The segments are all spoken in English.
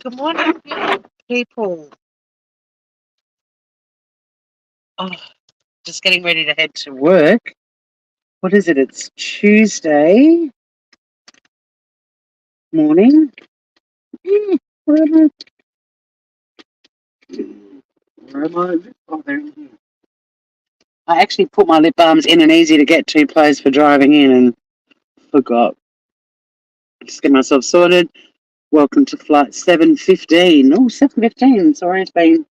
Good morning, people. Oh, just getting ready to head to work. What is it? It's Tuesday morning. Where am I? Where am I? Oh, there it is. I actually put my lip balms in an easy to get to place for driving in and forgot. Just get myself sorted. Welcome to flight 7:15. Oh, 7:15. Sorry, it's been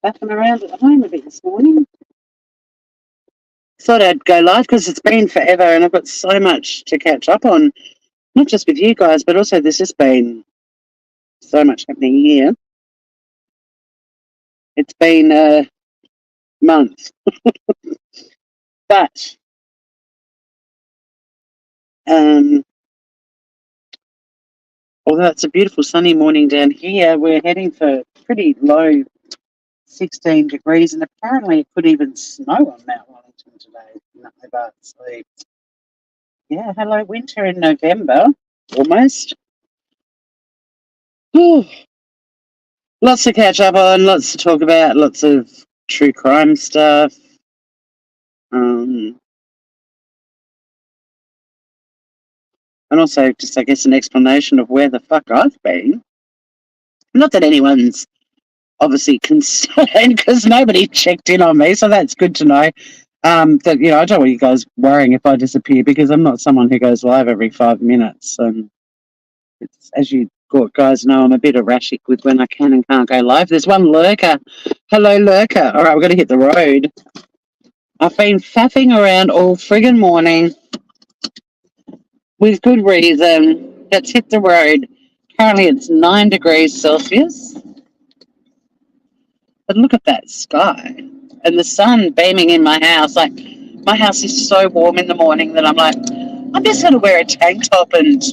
faffing around at home a bit this morning. Thought I'd go live because it's been forever and I've got so much to catch up on, not just with you guys, but also there's just been so much happening here. It's been a month, but although it's a beautiful sunny morning down here, we're heading for pretty low 16 degrees, and apparently it could even snow on Mount Wellington today. So, yeah, hello winter in November, almost. Whew. Lots to catch up on, lots to talk about, lots of true crime stuff. And also just, I guess, an explanation of where the fuck I've been. Not that anyone's obviously concerned because nobody checked in on me, so that's good to know. That, I don't want you guys worrying if I disappear because I'm not someone who goes live every 5 minutes. As you guys know, I'm a bit erratic with when I can and can't go live. There's one lurker. Hello, lurker. All right, we're going to hit the road. I've been faffing around all friggin' morning with good reason. Let's hit the road. Currently it's 9 degrees Celsius. But look at that sky and the sun beaming in my house. Like, my house is so warm in the morning that I'm like, I'm just going to wear a tank top and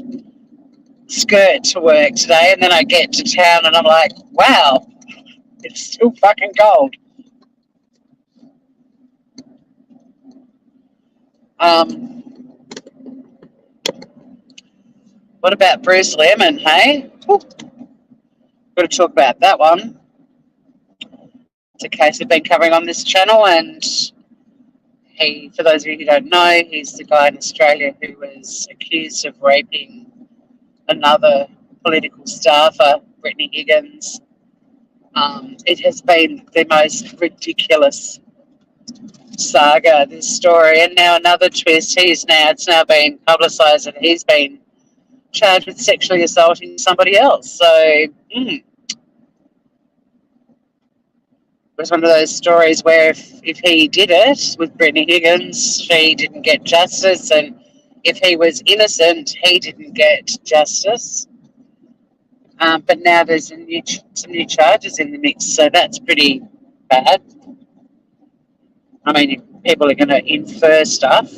skirt to work today. And then I get to town and I'm like, wow, it's still fucking cold. What about Bruce Lemon, hey? Whew. Got to talk about that one. It's a case I've been covering on this channel, and he, for those of you who don't know, he's the guy in Australia who was accused of raping another political staffer, Brittany Higgins. It has been the most ridiculous saga, this story, and now another twist. It's now been publicised that he's been charged with sexually assaulting somebody else. So it was one of those stories where if he did it with Brittany Higgins, she didn't get justice, and if he was innocent, he didn't get justice. But now there's some new charges in the mix, so that's pretty bad. I mean, people are going to infer stuff,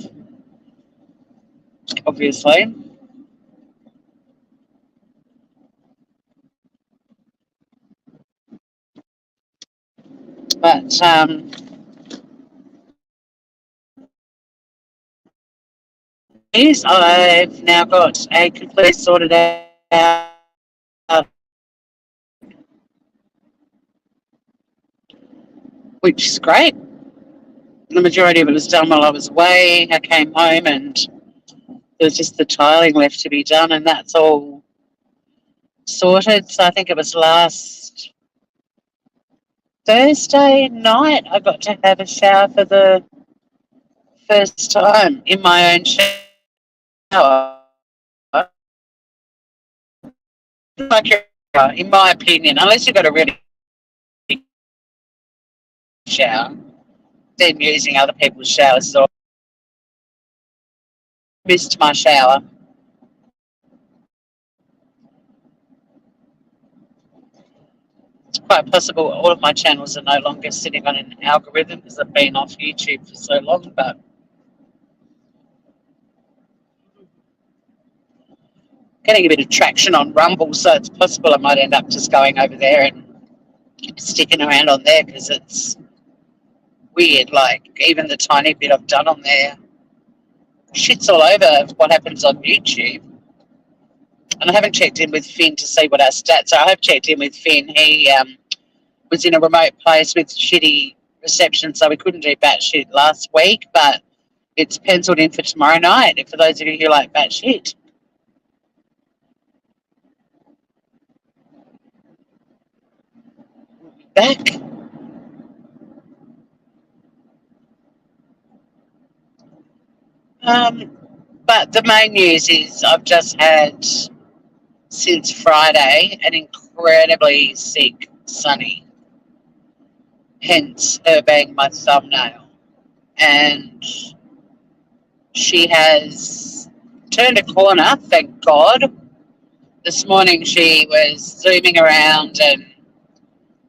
obviously. But I've now got a complete sorted out, which is great. The majority of it was done while I was away. I came home and there was just the tiling left to be done, and that's all sorted. So I think it was last Thursday night I got to have a shower for the first time in my own shower. In my opinion, unless you've got a really big shower, then using other people's showers. So I missed my shower. It's quite possible all of my channels are no longer sitting on an algorithm because I've been off YouTube for so long, but getting a bit of traction on Rumble, so it's possible I might end up just going over there and sticking around on there because it's weird. Like, even the tiny bit I've done on there shits all over what happens on YouTube. And I haven't checked in with Finn to see what our stats are. I have checked in with Finn. He was in a remote place with shitty reception, so we couldn't do batshit last week, but it's penciled in for tomorrow night, for those of you who like batshit. Back. But the main news is I've just had, since Friday, an incredibly sick Sunny, hence her being my thumbnail. And she has turned a corner, thank God. This morning she was zooming around and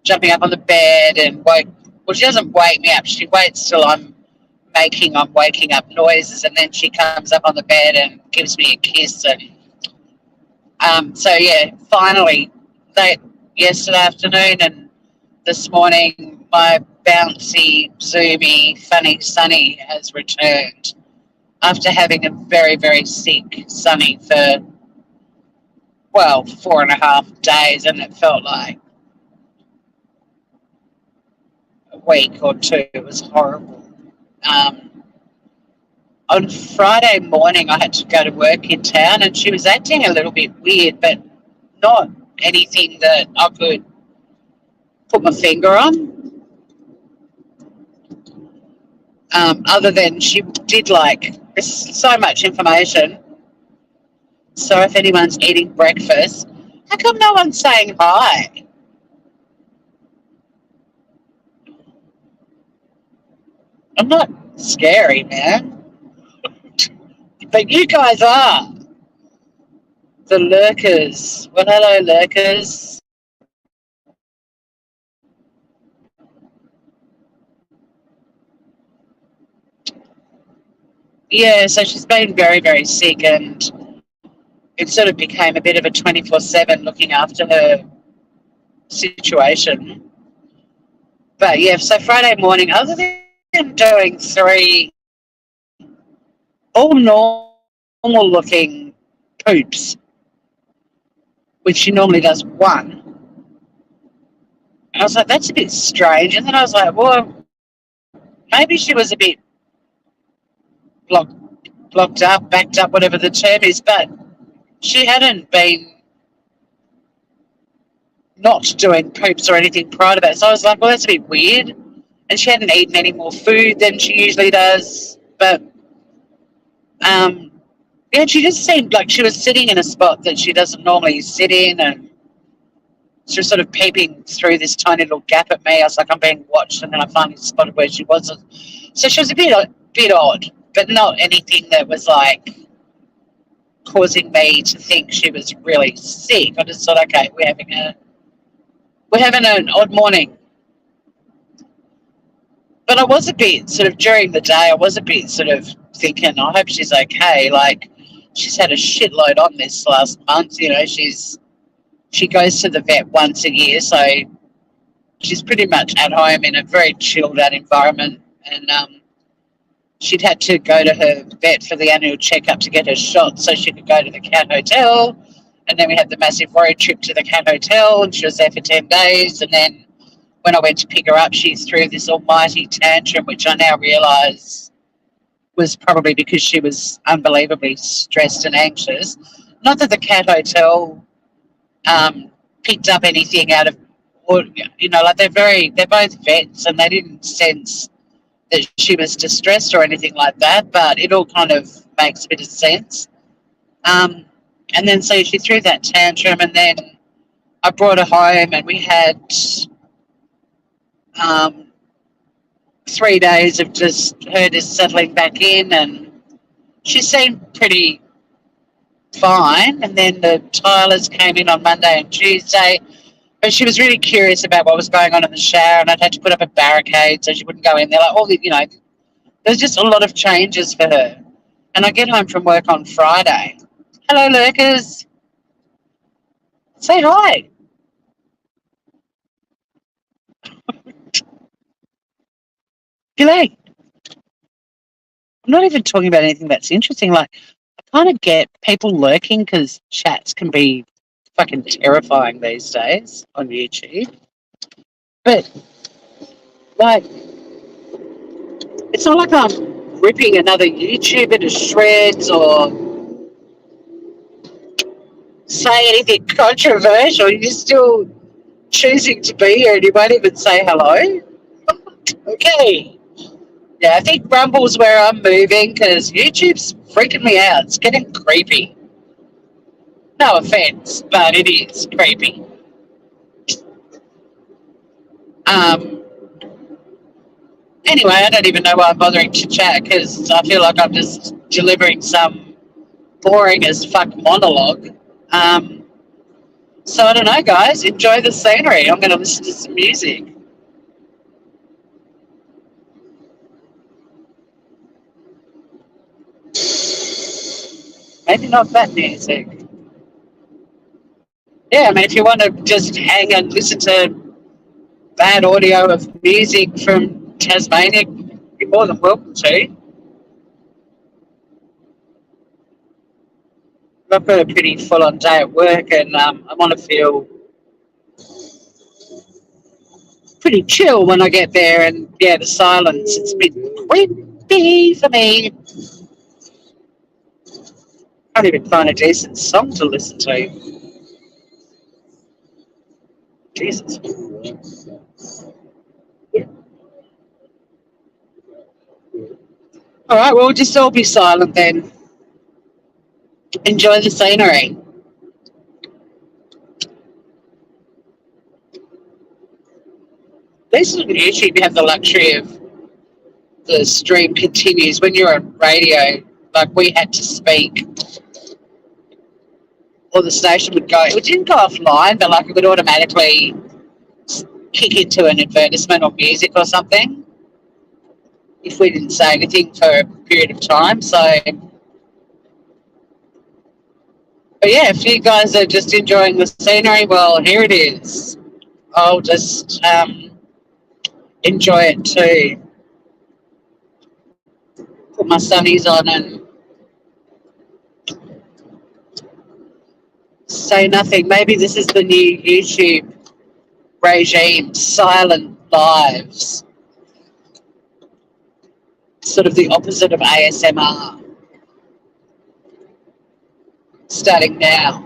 jumping up on the bed and she doesn't wake me up. She waits till I'm waking up noises, and then she comes up on the bed and gives me a kiss. And so yeah, finally, yesterday afternoon and this morning, my bouncy, zoomy, funny Sunny has returned after having a very, very sick Sunny for, 4.5 days, and it felt like a week or two. It was horrible. On Friday morning, I had to go to work in town, and she was acting a little bit weird, but not anything that I could put my finger on. Other than she did there's so much information. So if anyone's eating breakfast, how come no one's saying hi? I'm not scary, man. But you guys are. The lurkers. Well, hello, lurkers. Yeah, so she's been very, very sick, and it sort of became a bit of a 24/7 looking after her situation. But yeah, so Friday morning, other than doing 3 all normal looking poops, which she normally does 1, and I was like, that's a bit strange. And then I was like, well, maybe she was a bit blocked up, backed up, whatever the term is, but she hadn't been not doing poops or anything prior to that. So I was like, well, that's a bit weird. And she hadn't eaten any more food than she usually does. But yeah, she just seemed like she was sitting in a spot that she doesn't normally sit in, and she was sort of peeping through this tiny little gap at me. I was like, I'm being watched, and then I finally spotted where she was. So she was a bit odd, but not anything that was like causing me to think she was really sick. I just thought, okay, we're having an odd morning. But I was a bit sort of during the day. I was a bit sort of thinking, I hope she's okay. Like, she's had a shitload on this last month. You know, she goes to the vet once a year, so she's pretty much at home in a very chilled out environment. And she'd had to go to her vet for the annual checkup to get her shot so she could go to the cat hotel. And then we had the massive road trip to the cat hotel, and she was there for 10 days. And then when I went to pick her up, she threw this almighty tantrum, which I now realise was probably because she was unbelievably stressed and anxious. Not that the cat hotel picked up anything out of, or like they're both vets, and they didn't sense that she was distressed or anything like that. But it all kind of makes a bit of sense. And then so she threw that tantrum, and then I brought her home, and we had 3 days of just her just settling back in, and she seemed pretty fine. And then the tilers came in on Monday and Tuesday, but she was really curious about what was going on in the shower, and I'd had to put up a barricade so she wouldn't go in there. Like, all the, there's just a lot of changes for her. And I get home from work on Friday. Hello, lurkers. Say hi. G'day. I'm not even talking about anything that's interesting. Like, I kind of get people lurking because chats can be fucking terrifying these days on YouTube. But, like, it's not like I'm ripping another YouTuber to shreds or say anything controversial. You're still choosing to be here and you won't even say hello. Okay. Yeah, I think Rumble's where I'm moving because YouTube's freaking me out. It's getting creepy. No offense, but it is creepy. Um, anyway, I don't even know why I'm bothering to chat because I feel like I'm just delivering some boring as fuck monologue. Um, so I don't know, guys. Enjoy the scenery. I'm going to listen to some music. Maybe not that music. Yeah, I mean, if you want to just hang and listen to bad audio of music from Tasmania, you're more than welcome to. I've got a pretty full-on day at work, and I want to feel pretty chill when I get there. And yeah, the silence, it's a bit creepy for me. Can't even find a decent song to listen to. Jesus. All right, well, we'll just all be silent then. Enjoy the scenery. At least on YouTube, you have the luxury of the stream continues. When you're on radio, like we had to speak, or the station would go. It didn't go offline, but like it would automatically kick into an advertisement or music or something if we didn't say anything for a period of time. So, but yeah, if you guys are just enjoying the scenery, well, here it is. I'll just enjoy it too. Put my sunnies on and say nothing. Maybe this is the new YouTube regime, silent lives. Sort of the opposite of ASMR. Starting now.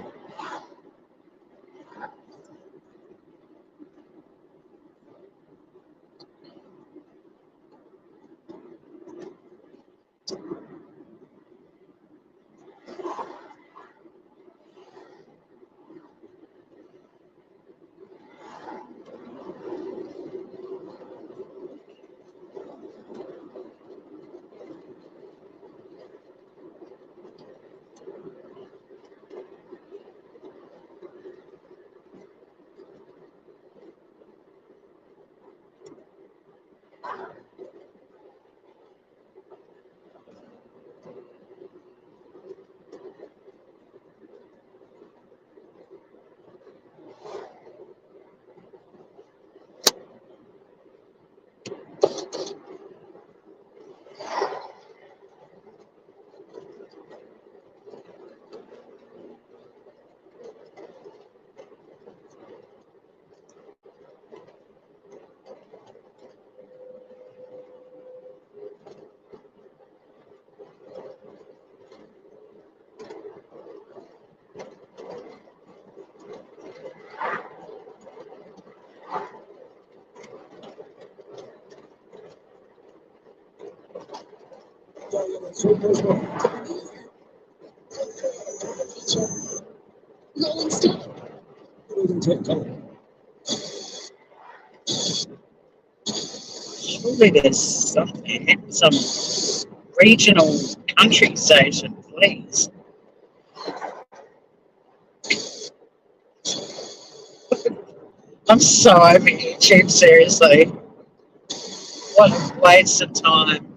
Surely there's some regional country station, please. I'm so over YouTube, seriously. What a waste of time.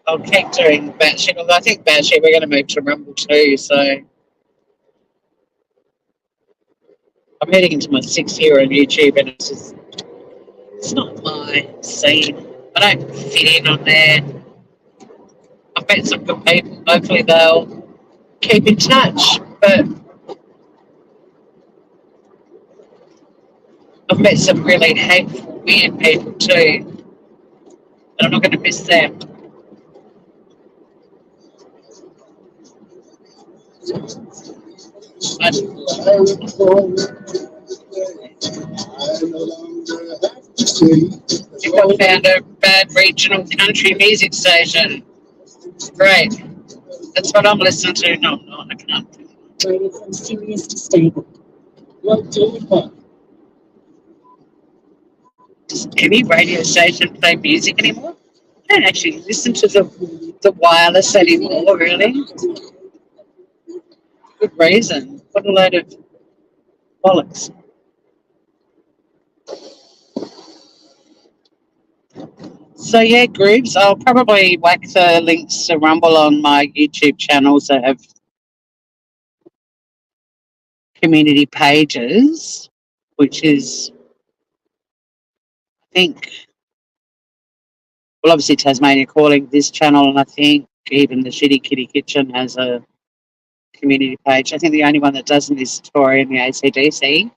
I'll keep doing batshit, although I think batshit we're going to move to Rumble too, so I'm heading into my 6th year on YouTube, and it's not my scene. I don't fit in on there. I've met some good people. Hopefully they'll keep in touch. But I've met some really hateful, weird people too. And I'm not going to miss them. If I found a bad regional country music station, great. That's what I'm listening to. No, I'm not. I can't. Rated from serious to stable. Does any radio station play music anymore? I don't actually listen to the wireless anymore, really. Good reason. What a load of bollocks. So yeah, groups. I'll probably whack the links to Rumble on my YouTube channels that have community pages, which is, I think, well, obviously Tasmania Calling, this channel, and I think even the Shitty Kitty Kitchen has a community page. I think the only one that doesn't is Tori and the ACDC.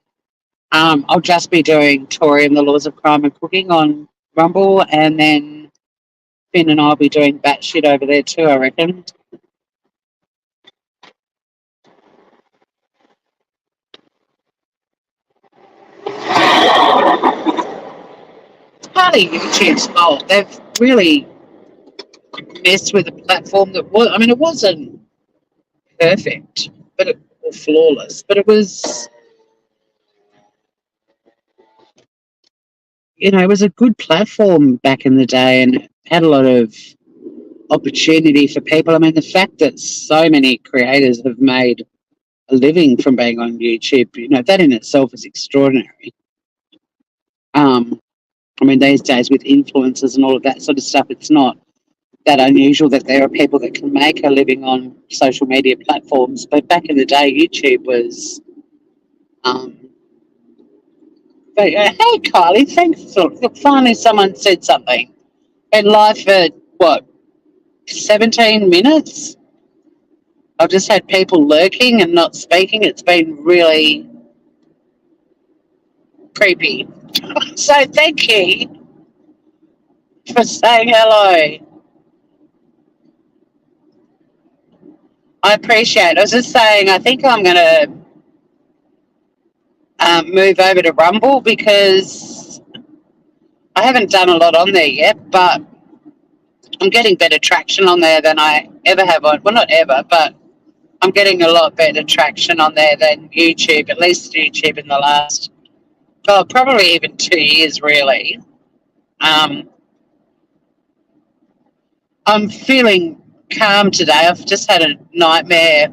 I'll just be doing Tori and the Laws of Crime and Cooking on Rumble, and then Finn and I'll be doing batshit over there too, I reckon. It's partly YouTube's fault. They've really messed with a platform that was, I mean, it wasn't perfect, or flawless, but it was, it was a good platform back in the day and had a lot of opportunity for people. I mean, the fact that so many creators have made a living from being on YouTube, that in itself is extraordinary. I mean, these days with influencers and all of that sort of stuff, it's not that unusual that there are people that can make a living on social media platforms. But back in the day, YouTube was. But, hey, Kylie, thanks. Look, finally, someone said something. Been live for what, 17 minutes? I've just had people lurking and not speaking. It's been really creepy. So thank you for saying hello. I appreciate it. I was just saying, I think I'm going to move over to Rumble because I haven't done a lot on there yet, but I'm getting better traction on there than I ever have on. Well, not ever, but I'm getting a lot better traction on there than YouTube, at least YouTube in the last, probably even 2 years, really. I'm feeling calm today. I've just had a nightmare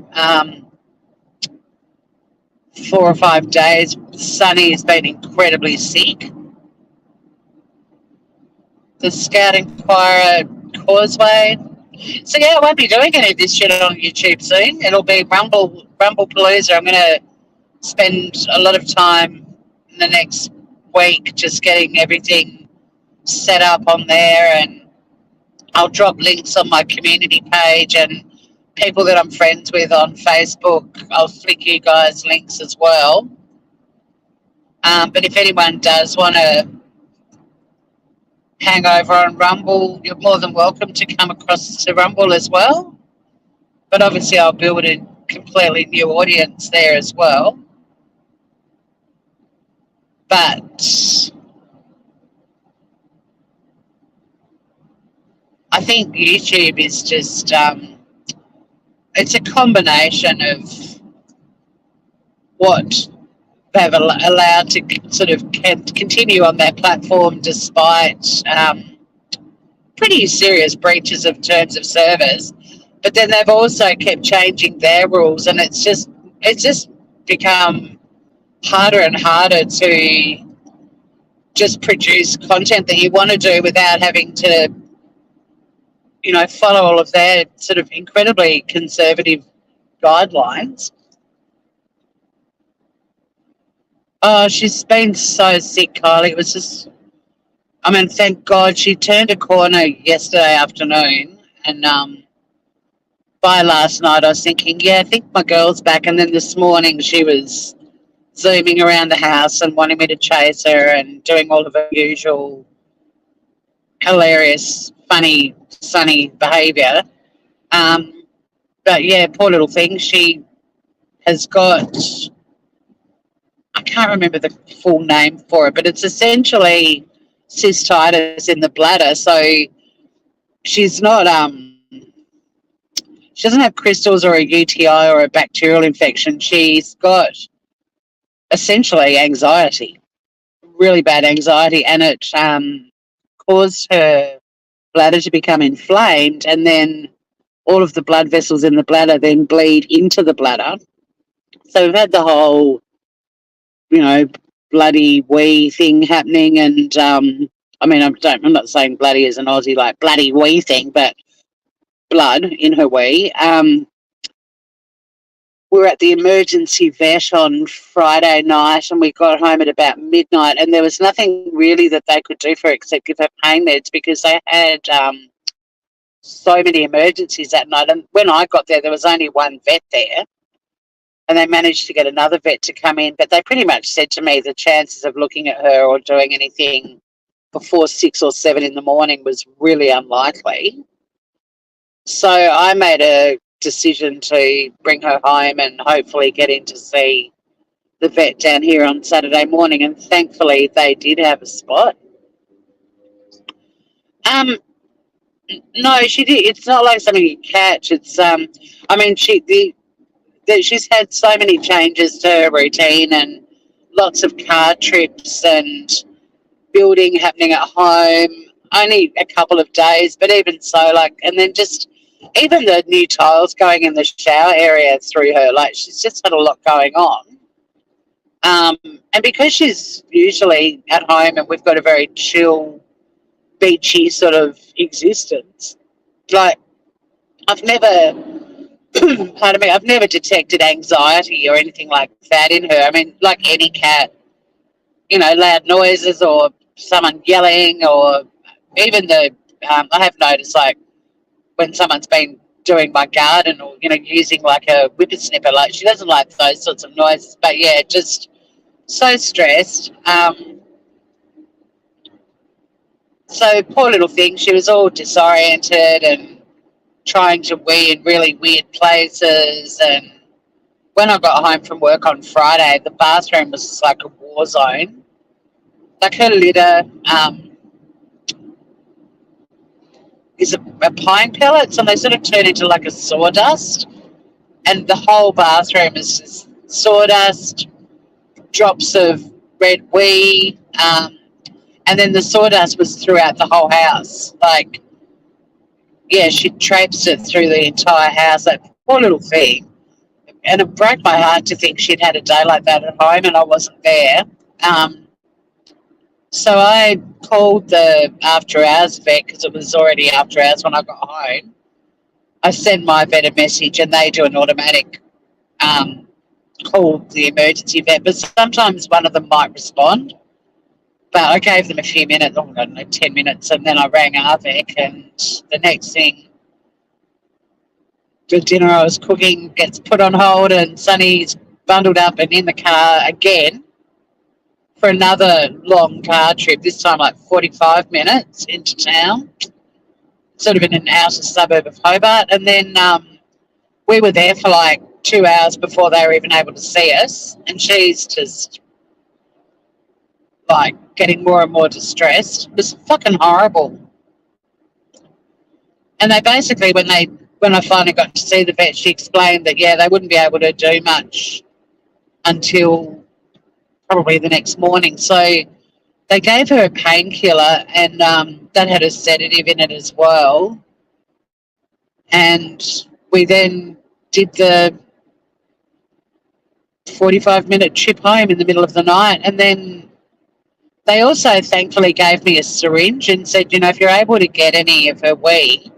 4 or 5 days. Sunny has been incredibly sick. The Scout Inquirer Causeway. So yeah, I won't be doing any of this shit on YouTube soon. It'll be Rumble Palooza. I'm going to spend a lot of time in the next week just getting everything set up on there, and I'll drop links on my community page and people that I'm friends with on Facebook. I'll flick you guys links as well. But if anyone does want to hang over on Rumble, you're more than welcome to come across to Rumble as well. But obviously I'll build a completely new audience there as well. But I think YouTube is just, it's a combination of what they've allowed to sort of continue on their platform despite pretty serious breaches of terms of service. But then they've also kept changing their rules, and it's just become harder and harder to just produce content that you want to do without having to, follow all of their sort of incredibly conservative guidelines. Oh, she's been so sick, Kylie. It was just, I mean, thank God she turned a corner yesterday afternoon. And by last night, I was thinking, yeah, I think my girl's back. And then this morning, she was zooming around the house and wanting me to chase her and doing all of her usual hilarious, funny, sunny behaviour. Um, but yeah, poor little thing. She has got, I can't remember the full name for it, but it's essentially cystitis in the bladder. So she's not, she doesn't have crystals or a UTI or a bacterial infection. She's got essentially anxiety, really bad anxiety, and it caused her bladder to become inflamed, and then all of the blood vessels in the bladder then bleed into the bladder. So we've had the whole, bloody wee thing happening, and I mean, I'm not saying bloody as an Aussie, like bloody wee thing, but blood in her wee. We were at the emergency vet on Friday night, and we got home at about midnight, and there was nothing really that they could do for her except give her pain meds because they had so many emergencies that night. And when I got there was only one vet there, and they managed to get another vet to come in, but they pretty much said to me the chances of looking at her or doing anything before 6 or 7 in the morning was really unlikely. So I made a decision to bring her home and hopefully get in to see the vet down here on Saturday morning, and thankfully they did have a spot. No, she did. It's not like something you catch. It's I mean, she's had so many changes to her routine and lots of car trips and building happening at home. Only a couple of days, but even so, and then just even the new tiles going in the shower area through her, she's just had a lot going on. And because she's usually at home and we've got a very chill, beachy sort of existence, I've never, pardon me, I've never detected anxiety or anything like that in her. I mean, like any cat, loud noises or someone yelling, or even I have noticed when someone's been doing my garden or, using a whippersnipper, she doesn't like those sorts of noises. But yeah, just so stressed. So poor little thing, she was all disoriented and trying to wee in really weird places. And when I got home from work on Friday, the bathroom was just like a war zone. Her litter is a pine pellets, and they sort of turn into a sawdust, and the whole bathroom is just sawdust, drops of red wee, and then the sawdust was throughout the whole house. She traipsed it through the entire house. That poor little thing. And it broke my heart to think she'd had a day like that at home and I wasn't there. So I called the after hours vet because it was already after hours when I got home. I send my vet a message and they do an automatic call the emergency vet, but sometimes one of them might respond. But I gave them a few minutes, I don't know, 10 minutes, and then I rang ARVEC, and the next thing, the dinner I was cooking gets put on hold, and Sonny's bundled up and in the car again for another long car trip, this time 45 minutes into town, sort of in an outer suburb of Hobart. And then we were there for 2 hours before they were even able to see us, and she's just getting more and more distressed. It was fucking horrible. And they basically, when I finally got to see the vet, she explained that, yeah, they wouldn't be able to do much until probably the next morning. So they gave her a painkiller, and that had a sedative in it as well. And we then did the 45-minute trip home in the middle of the night. And then they also thankfully gave me a syringe and said, if you're able to get any of her wee,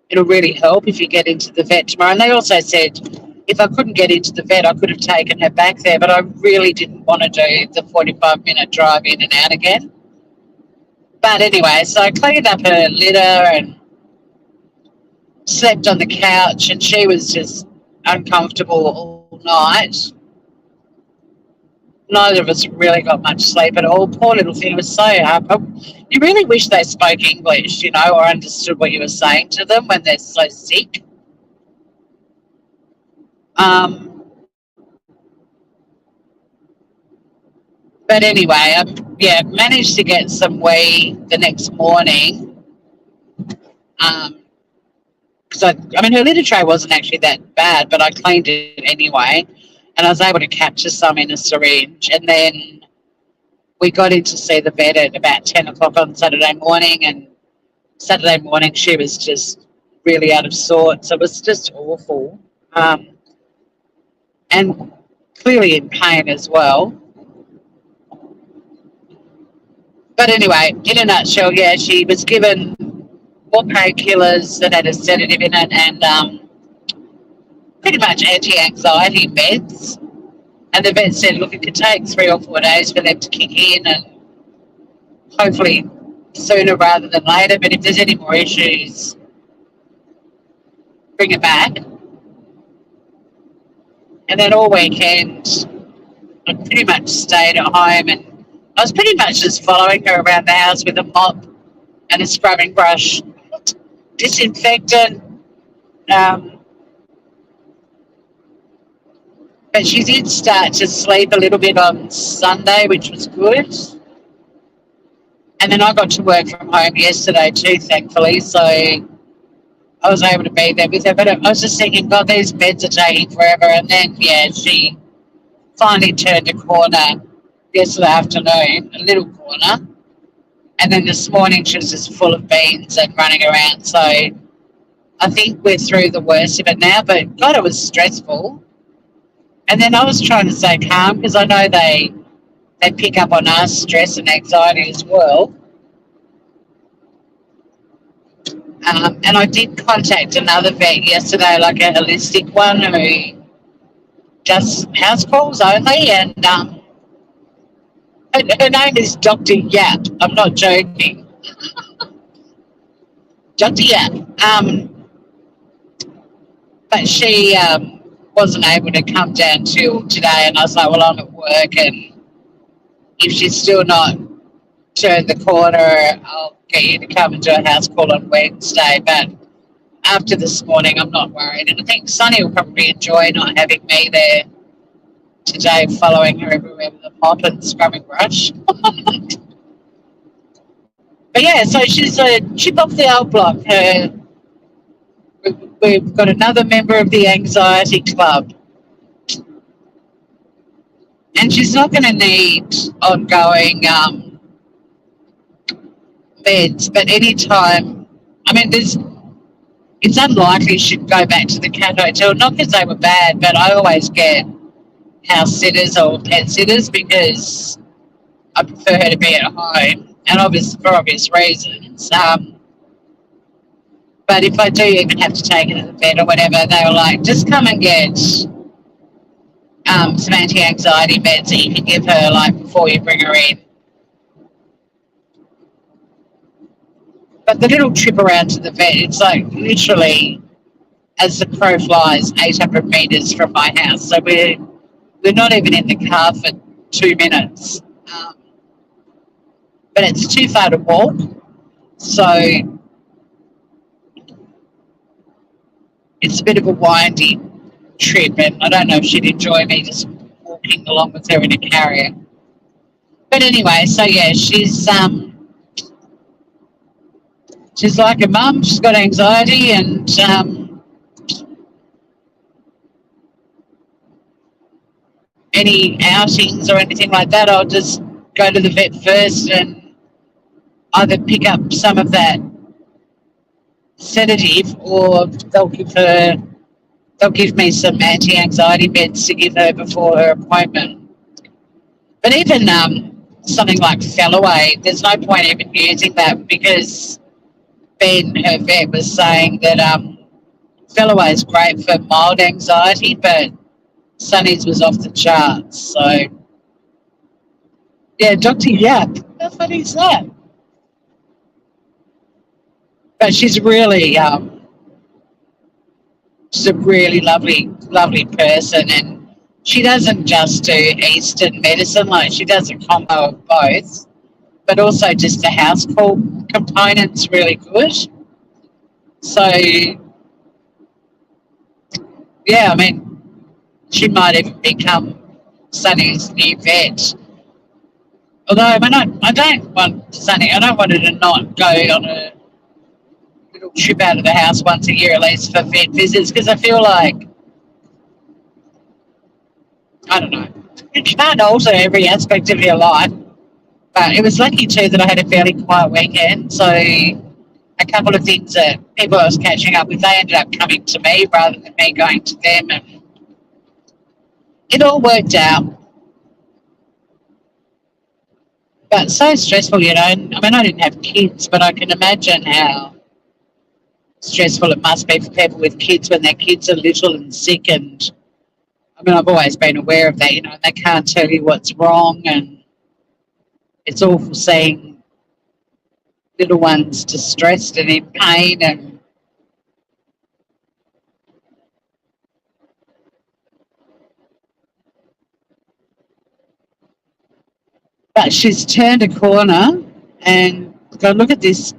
it'll really help if you get into the vet tomorrow. And they also said, if I couldn't get into the vet, I could have taken her back there, but I really didn't want to do the 45-minute drive in and out again. But anyway, so I cleaned up her litter and slept on the couch, and she was just uncomfortable all night. Neither of us really got much sleep at all. Poor little thing was so up. You really wish they spoke English, or understood what you were saying to them when they're so sick. But anyway, I managed to get some wee the next morning. Because her litter tray wasn't actually that bad, but I cleaned it anyway, and I was able to capture some in a syringe. And then we got in to see the vet at about 10 o'clock on Saturday morning, and Saturday morning she was just really out of sorts. It was just awful, and clearly in pain as well. But anyway, in a nutshell, she was given more painkillers that had a sedative in it, and pretty much anti-anxiety meds. And the vet said, look, it could take 3 or 4 days for them to kick in, and hopefully sooner rather than later. But if there's any more issues, bring it back. And then all weekend, I pretty much stayed at home, and I was pretty much just following her around the house with a mop and a scrubbing brush, disinfectant. But she did start to sleep a little bit on Sunday, which was good. And then I got to work from home yesterday too, thankfully, so I was able to be there with her. But I was just thinking, God, these meds are taking forever. And then, she finally turned a corner yesterday afternoon, a little corner. And then this morning she was just full of beans and running around. So I think we're through the worst of it now. But, God, it was stressful. And then I was trying to stay calm because I know they pick up on our stress and anxiety as well. And I did contact another vet yesterday, like a holistic one who does house calls only. And her name is Dr. Yap. I'm not joking. Dr. Yap. But she wasn't able to come down till today, and I was like, well, I'm at work, and if she's still not turned the corner, I'll get you to come and do a house call on Wednesday. But after this morning, I'm not worried, and I think Sonny will probably enjoy not having me there today, following her everywhere with a mop and scrubbing brush. But so she's a chip off the old block. We've got another member of the anxiety club, and she's not going to need ongoing meds, but anytime, it's unlikely she'd go back to the cat hotel, not because they were bad, but I always get house sitters or pet sitters because I prefer her to be at home, and for obvious reasons. But if I do even have to take her to the vet or whatever, they were like, just come and get some anti-anxiety meds that you can give her before you bring her in. But the little trip around to the vet, it's literally, as the crow flies, 800 metres from my house. So we're not even in the car for 2 minutes. But it's too far to walk. So it's a bit of a windy trip, and I don't know if she'd enjoy me just walking along with her in a carrier. But anyway, so she's like a mum. She's got anxiety, and any outings or anything like that, I'll just go to the vet first and either pick up some of that sedative, or they'll give me some anti-anxiety meds to give her before her appointment. But even something like Fellaway, there's no point even using that because Ben, her vet, was saying that Fellaway's great for mild anxiety, but Sunny's was off the charts. So, yeah, Dr. Yap. How funny is that? But she's she's a really lovely person, and she doesn't just do Eastern medicine, like she does a combo of both, but also just the household component's really good. So, yeah, I mean, she might even become Sunny's new vet. Although I don't want Sunny, I don't want her to not go on a little trip out of the house once a year at least for vet visits, because I feel like, I don't know, you can't alter every aspect of your life. But it was lucky too that I had a fairly quiet weekend. So a couple of things that people I was catching up with, they ended up coming to me rather than me going to them. And it all worked out. But so stressful, you know. I mean, I didn't have kids, but I can imagine how stressful it must be for people with kids when their kids are little and sick. And I mean, I've always been aware of that, you know, and they can't tell you what's wrong. And it's awful seeing little ones distressed and in pain. And but she's turned a corner, and go look at this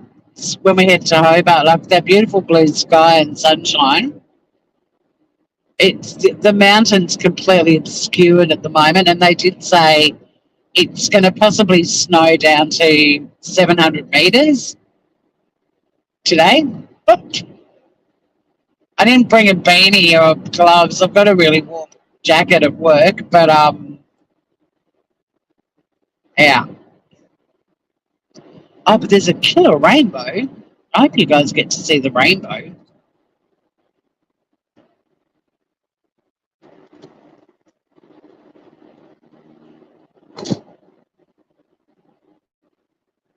when we head to Hobart, like that beautiful blue sky and sunshine. It's the mountains completely obscured at the moment, and they did say it's going to possibly snow down to 700 metres today. I didn't bring a beanie or gloves. I've got a really warm jacket at work, but yeah. Oh, but there's a killer rainbow. I hope you guys get to see the rainbow.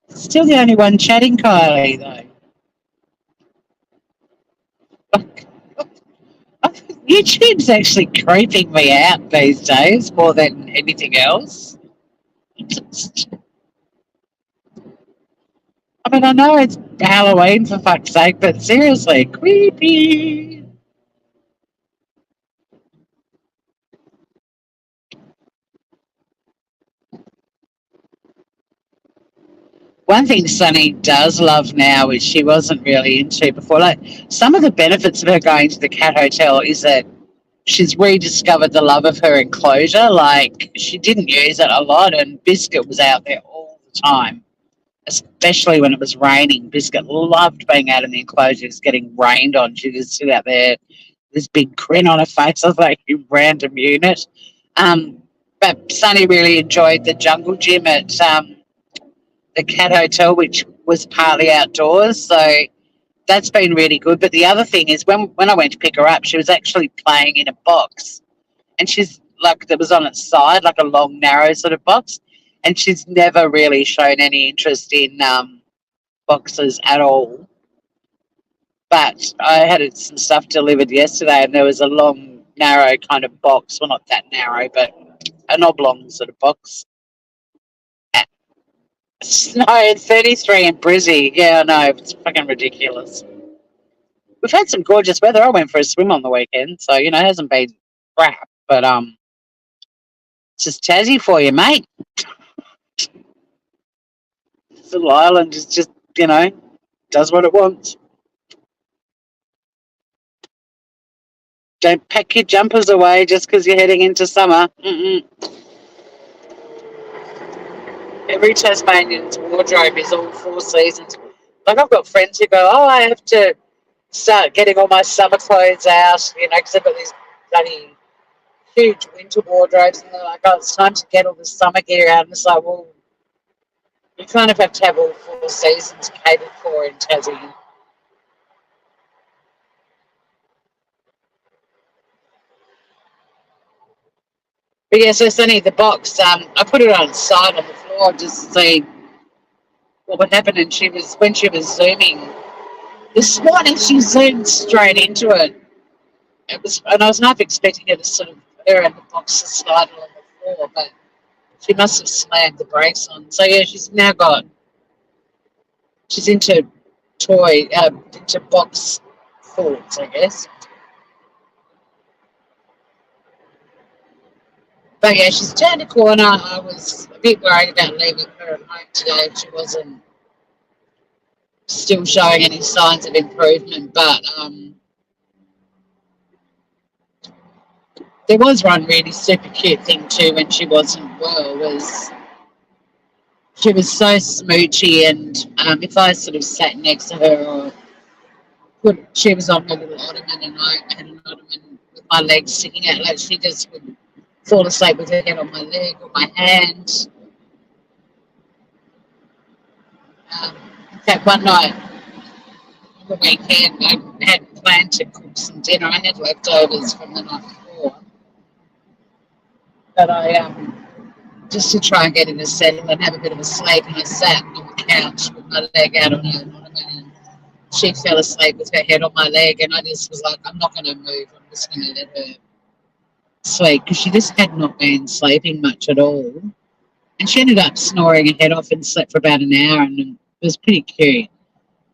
Still the only one chatting, Kylie, though. YouTube's actually creeping me out these days more than anything else. I mean, I know it's Halloween for fuck's sake, but seriously, creepy. One thing Sunny does love now, which she wasn't really into before, like some of the benefits of her going to the cat hotel is that she's rediscovered the love of her enclosure. Like she didn't use it a lot, and Biscuit was out there all the time, especially when it was raining. Biscuit loved being out in the enclosure, just getting rained on. She just sit out there, this big grin on her face. I was like, you random unit. But Sunny really enjoyed the jungle gym at the Cat Hotel, which was partly outdoors. So that's been really good. But the other thing is when I went to pick her up, she was actually playing in a box. And she's like, that was on its side, like a long, narrow sort of box. And she's never really shown any interest in boxes at all. But I had some stuff delivered yesterday, and there was a long, narrow kind of box. Well, not that narrow, but an oblong sort of box. No, 33 in Brizzy. Yeah, I know. It's fucking ridiculous. We've had some gorgeous weather. I went for a swim on the weekend, so, you know, it hasn't been crap. But it's just Tassie for you, mate. This little island is just, you know, does what it wants. Don't pack your jumpers away just because you're heading into summer. Mm-mm. Every Tasmanian's wardrobe is all 4 seasons. Like I've got friends who go, oh, I have to start getting all my summer clothes out, you know, because I've got these bloody huge winter wardrobes, and they're like, oh, it's time to get all the summer gear out. And it's like, well, you kind of have to have all 4 seasons catered for in Tassie. But yeah, so Sunny, the box, I put it on its side on the floor just to see what would happen. And when she was zooming this morning, she zoomed straight into it. and I was half expecting her to sort of her and the boxer slide along the floor, but she must have slammed the brakes on. So yeah, she's into into box thoughts, I guess. But yeah, she's turned a corner. I was a bit worried about leaving her at home today if she wasn't still showing any signs of improvement. But there was one really super cute thing too when she wasn't well, was she was so smoochy, and if I sort of sat next to her she was on my little ottoman and I had an ottoman with my legs sticking out, like she just would fall asleep with her head on my leg or my hand. In fact, one night on the weekend, I had planned to cook some dinner. I had leftovers from the night before, but I just to try and get in a settle and have a bit of a sleep, and I sat on the couch with my leg out on her ottoman, and she fell asleep with her head on my leg, and I just was like, I'm not going to move. I'm just going to let her sleep, because she just had not been sleeping much at all. And she ended up snoring her head off and slept for about an hour, and it was pretty cute.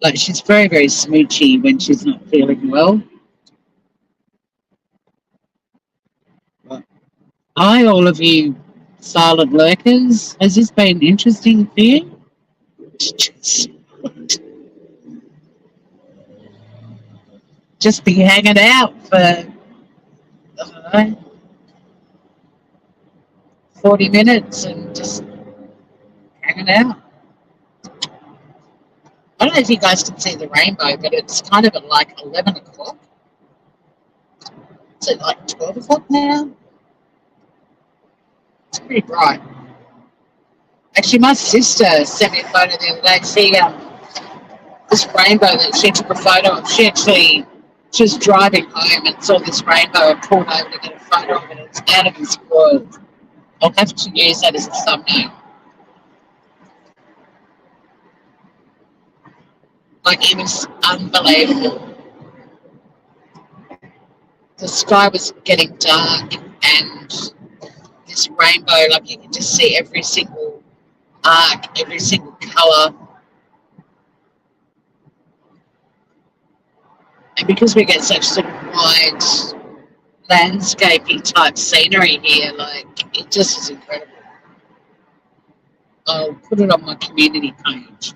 Like, she's very, very smoochy when she's not feeling well. Hi, all of you silent lurkers. Has this been interesting for you? Just be hanging out for, I don't know, 40 minutes and just hanging out. I don't know if you guys can see the rainbow, but it's kind of at like 11 o'clock. Is it like 12 o'clock now? It's pretty bright. Actually, my sister sent me a photo the other day. This rainbow that she took a photo of, she was driving home and saw this rainbow and pulled over to get a photo of it. It's out of this world. I'll have to use that as a thumbnail. Like, it was unbelievable. The sky was getting dark, and this rainbow, like, you can just see every single arc, every single colour. And because we get such sort of wide landscapey type scenery here, like, it just is incredible. I'll put it on my community page.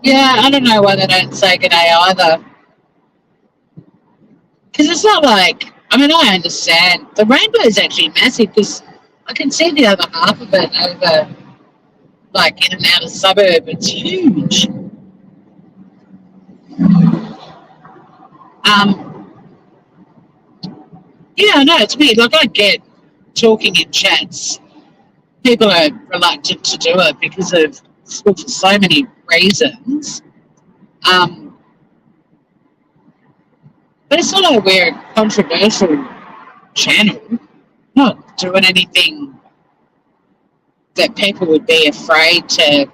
Yeah, I don't know why they don't say good day either. Because it's not like, I mean, I understand. The rainbow is actually massive, because I can see the other half of it over, like, in and out of suburb. It's huge. Yeah, no, it's weird. Like, I get talking in chats. People are reluctant to do it because of, for so many reasons. But it's not like we're a controversial channel. Not doing anything that people would be afraid to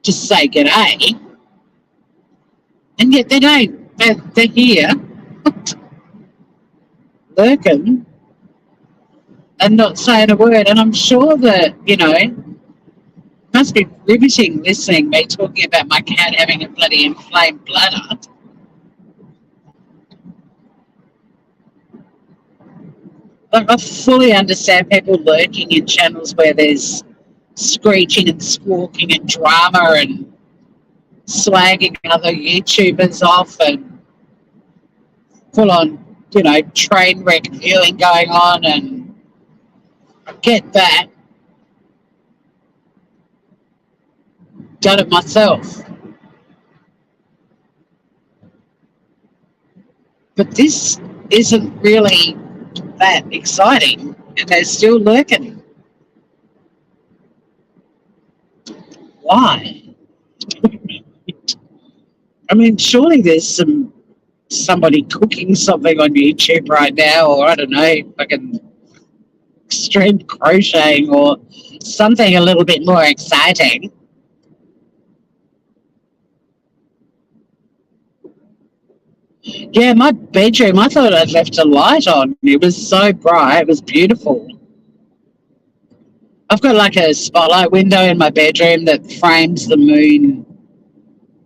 just say g'day. And yet they don't. They're here, lurking, and not saying a word. And I'm sure that, it must be riveting listening me talking about my cat having a bloody inflamed bladder. Like, I fully understand people lurking in channels where there's screeching and squawking and drama and slagging other YouTubers off and full on, train wreck viewing going on, and I get that. Done it myself. But this isn't really that exciting, and they're still lurking. Why? I mean, surely there's somebody cooking something on YouTube right now, or I don't know, fucking extreme crocheting or something a little bit more exciting. Yeah, my bedroom, I thought I'd left a light on. It was so bright. It was beautiful. I've got like a spotlight window in my bedroom that frames the moon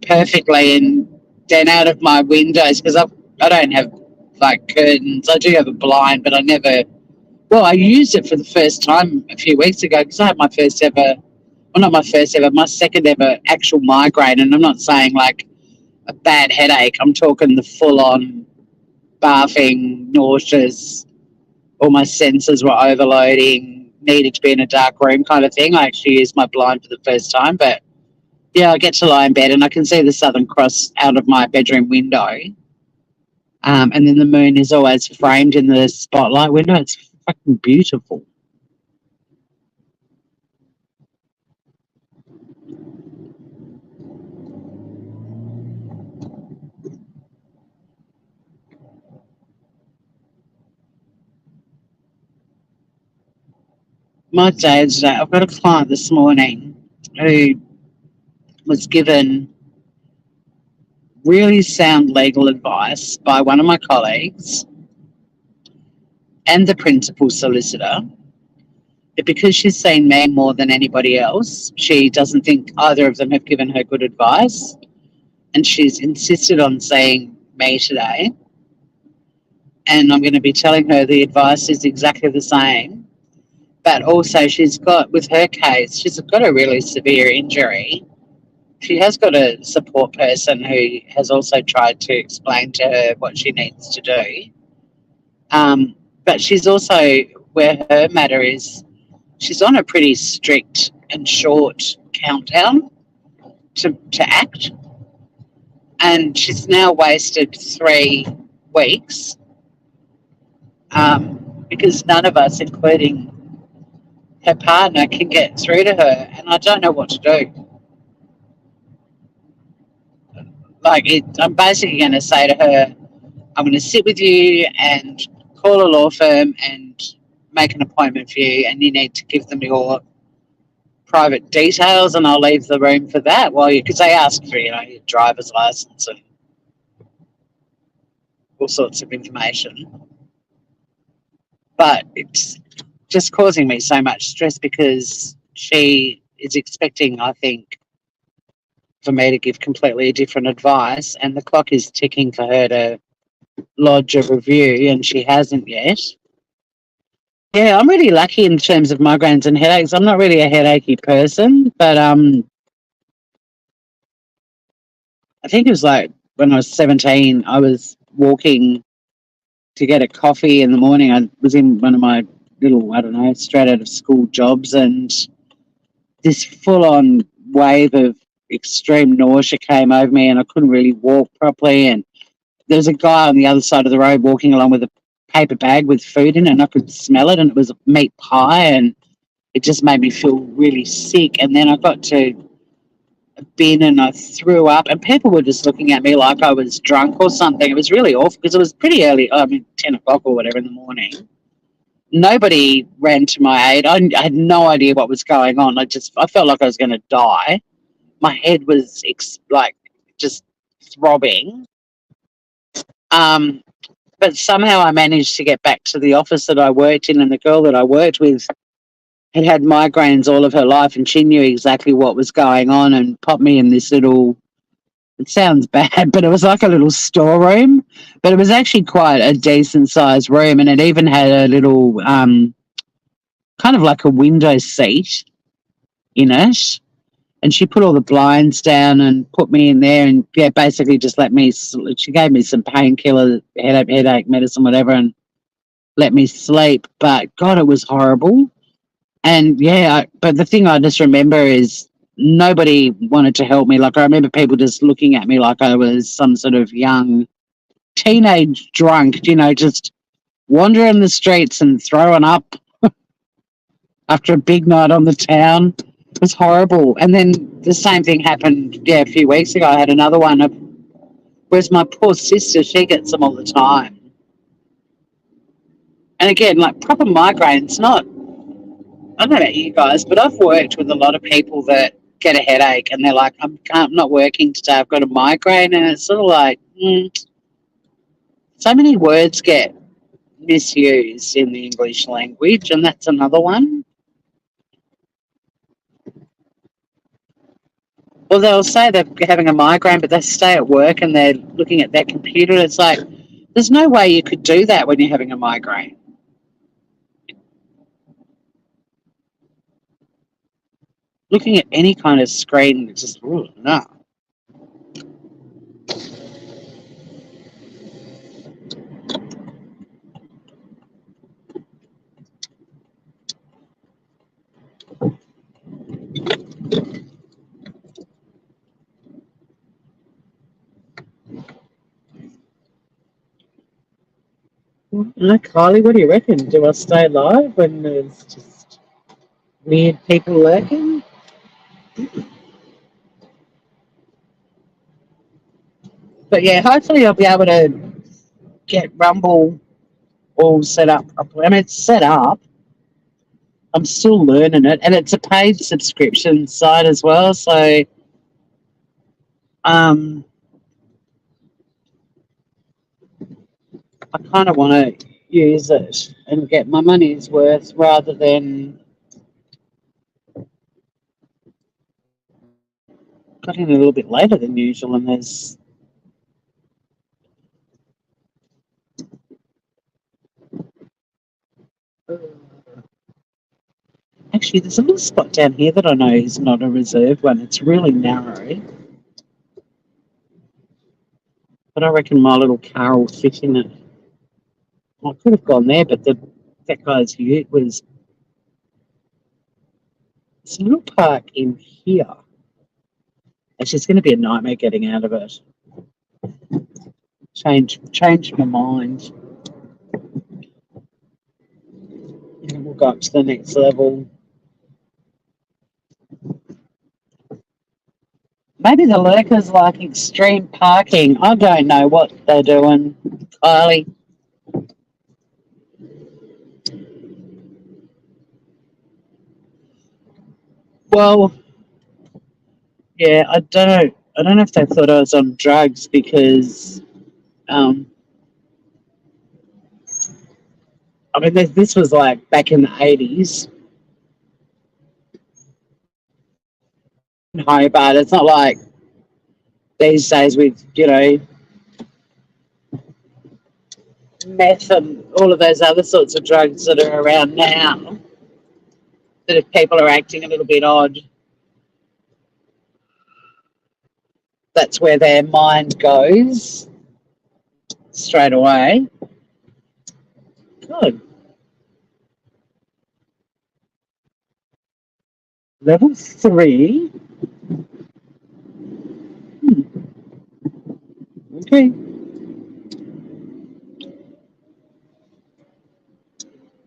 perfectly, and then out of my windows, because I don't have like curtains. I do have a blind, but I never. Well, I used it for the first time a few weeks ago because I had my first ever. Well, not my first ever, my second ever actual migraine, and I'm not saying like a bad headache. I'm talking the full on barfing, nauseous. All my senses were overloading. Needed to be in a dark room kind of thing. I actually used my blind for the first time, but yeah, I get to lie in bed and I can see the Southern Cross out of my bedroom window. And then the moon is always framed in the spotlight window. It's fucking beautiful. My day today, I've got a client this morning who was given really sound legal advice by one of my colleagues and the principal solicitor. But because she's seen me more than anybody else, she doesn't think either of them have given her good advice. And she's insisted on seeing me today. And I'm going to be telling her the advice is exactly the same. But also, she's got, with her case, she's got a really severe injury. She has got a support person who has also tried to explain to her what she needs to do. But she's also, where her matter is, she's on a pretty strict and short countdown to act. And she's now wasted 3 weeks because none of us, including her partner, can get through to her. And I don't know what to do. I'm basically going to say to her, I'm going to sit with you and call a law firm and make an appointment for you, and you need to give them your private details, and I'll leave the room for that because they ask for your driver's license and all sorts of information. But it's just causing me so much stress because she is expecting, I think, for me to give completely different advice, and the clock is ticking for her to lodge a review, and she hasn't yet. Yeah, I'm really lucky in terms of migraines and headaches. I'm not really a headachy person, but I think it was like when I was 17, I was walking to get a coffee in the morning. I was in one of my little, I don't know, straight out of school jobs, and this full-on wave of extreme nausea came over me, and I couldn't really walk properly. And there was a guy on the other side of the road walking along with a paper bag with food in it, and I could smell it, and it was a meat pie, and it just made me feel really sick. And then I got to a bin and I threw up, and people were just looking at me like I was drunk or something. It was really awful because it was pretty early, 10 o'clock or whatever in the morning. Nobody ran to my aid. I had no idea what was going on. I felt like I was going to die. My head was just throbbing. But somehow I managed to get back to the office that I worked in, and the girl that I worked with had migraines all of her life, and she knew exactly what was going on and popped me in this little, it sounds bad, but it was like a little storeroom, but it was actually quite a decent sized room, and it even had a little kind of like a window seat in it. And she put all the blinds down and put me in there, and basically just she gave me some painkiller, headache medicine, whatever, and let me sleep. But God, it was horrible. And but the thing I just remember is nobody wanted to help me. Like, I remember people just looking at me like I was some sort of young teenage drunk, just wandering the streets and throwing up after a big night on the town. It was horrible. And then the same thing happened, a few weeks ago. I had another one. Whereas my poor sister, she gets them all the time. And again, like proper migraines, I don't know about you guys, but I've worked with a lot of people that get a headache and they're like, I'm not working today, I've got a migraine. And it's sort of like, So many words get misused in the English language, and that's another one. Well, they'll say they're having a migraine, but they stay at work and they're looking at their computer. It's like, there's no way you could do that when you're having a migraine. Looking at any kind of screen, it's just, no. No, Kylie, what do you reckon? Do I stay live when there's just weird people lurking? But yeah, hopefully I'll be able to get Rumble all set up. I mean, it's set up. I'm still learning it, and it's a paid subscription site as well. So, I kind of want to use it and get my money's worth rather than got in a little bit later than usual, and there's actually there's a little spot down here that I know is not a reserved one. It's really narrow, but I reckon my little car will fit in it. I could have gone there, but that guy's ute was. It's a little park in here. It's just going to be a nightmare getting out of it. Change my mind. And we'll go up to the next level. Maybe the lurkers like extreme parking. I don't know what they're doing, Kylie. Well, yeah, I don't know if they thought I was on drugs because, I mean, this was like back in the 80s. But it's not like these days with, meth and all of those other sorts of drugs that are around now, that if people are acting a little bit odd, that's where their mind goes straight away. Good. Level 3. Okay.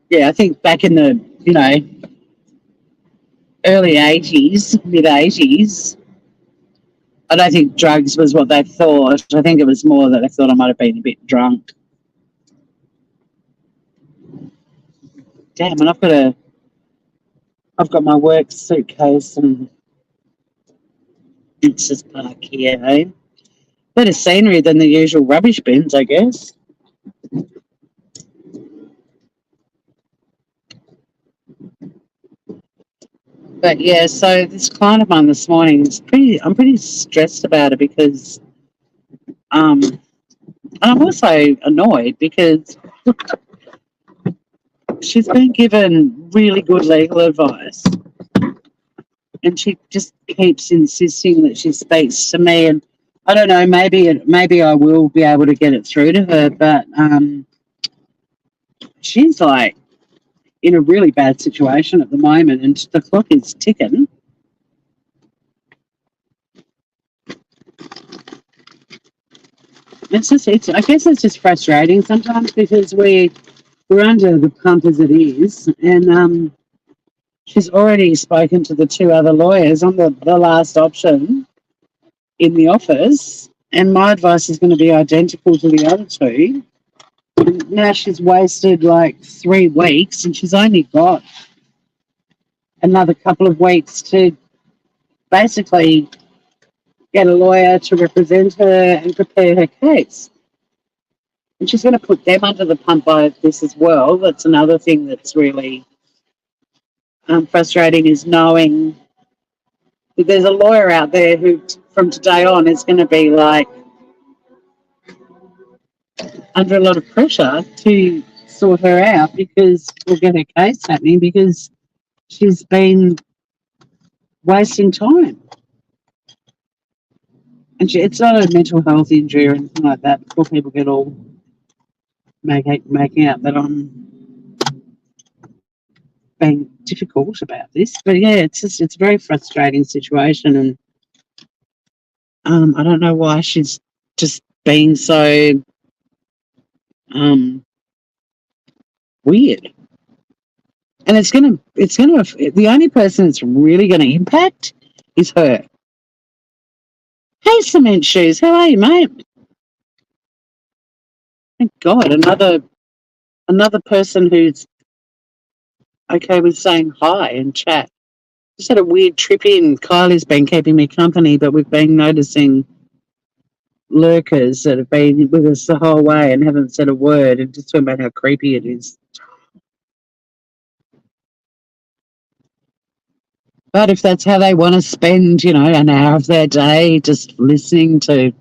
Yeah, I think back in the, early 80s, mid 80s, I don't think drugs was what they thought. I think it was more that they thought I might have been a bit drunk. Damn, and I've got my work suitcase and it's just park here, eh? Better scenery than the usual rubbish bins, I guess. But yeah, so this client of mine this morning is I'm pretty stressed about it because and I'm also annoyed because she's been given really good legal advice and she just keeps insisting that she speaks to me, and I don't know, maybe I will be able to get it through to her, but she's like in a really bad situation at the moment and the clock is ticking. I guess it's just frustrating sometimes because we're under the pump as it is, and she's already spoken to the 2 other lawyers on the last option in the office, and my advice is going to be identical to the other 2. And now she's wasted like 3 weeks, and she's only got another couple of weeks to basically get a lawyer to represent her and prepare her case. And she's going to put them under the pump by this as well. That's another thing that's really frustrating, is knowing that there's a lawyer out there who, from today on, is going to be like under a lot of pressure to sort her out, because we'll get her case happening, because she's been wasting time. And it's not a mental health injury or anything like that before people get all making out that I'm being difficult about this. But yeah, it's a very frustrating situation, and I don't know why she's just being so weird. And the only person it's really gonna impact is her. Hey, Cement Shoes, how are you, mate? Thank God, another person who's okay with saying hi and chat. Just had a weird trip in. Kylie's been keeping me company, but we've been noticing lurkers that have been with us the whole way and haven't said a word, and just talking about how creepy it is. But if that's how they want to spend, an hour of their day just listening to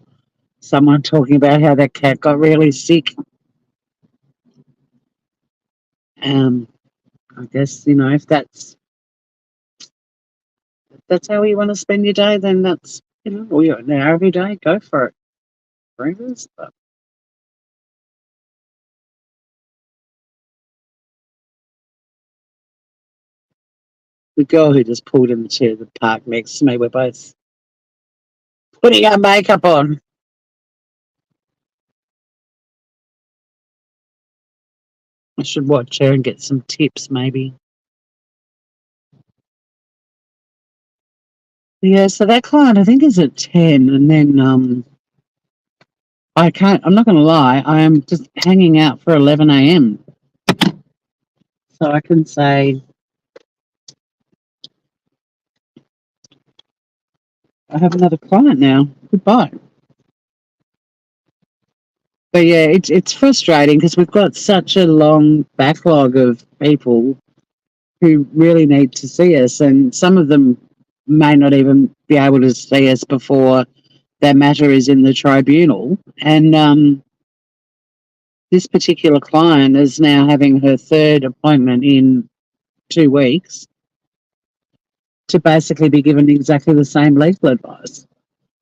someone talking about how their cat got really sick, I guess, if that's how you want to spend your day, then that's, or you're an hour every day, go for it. But the girl who just pulled in the chair at the park next to me, we're both putting our makeup on. I should watch her and get some tips, maybe. Yeah, so that client I think is at 10, and then I'm not going to lie, I am just hanging out for 11 a.m. So I can say I have another client now. Goodbye. But yeah, it's frustrating because we've got such a long backlog of people who really need to see us, and some of them may not even be able to see us before their matter is in the tribunal. And this particular client is now having her third appointment in 2 weeks to basically be given exactly the same legal advice.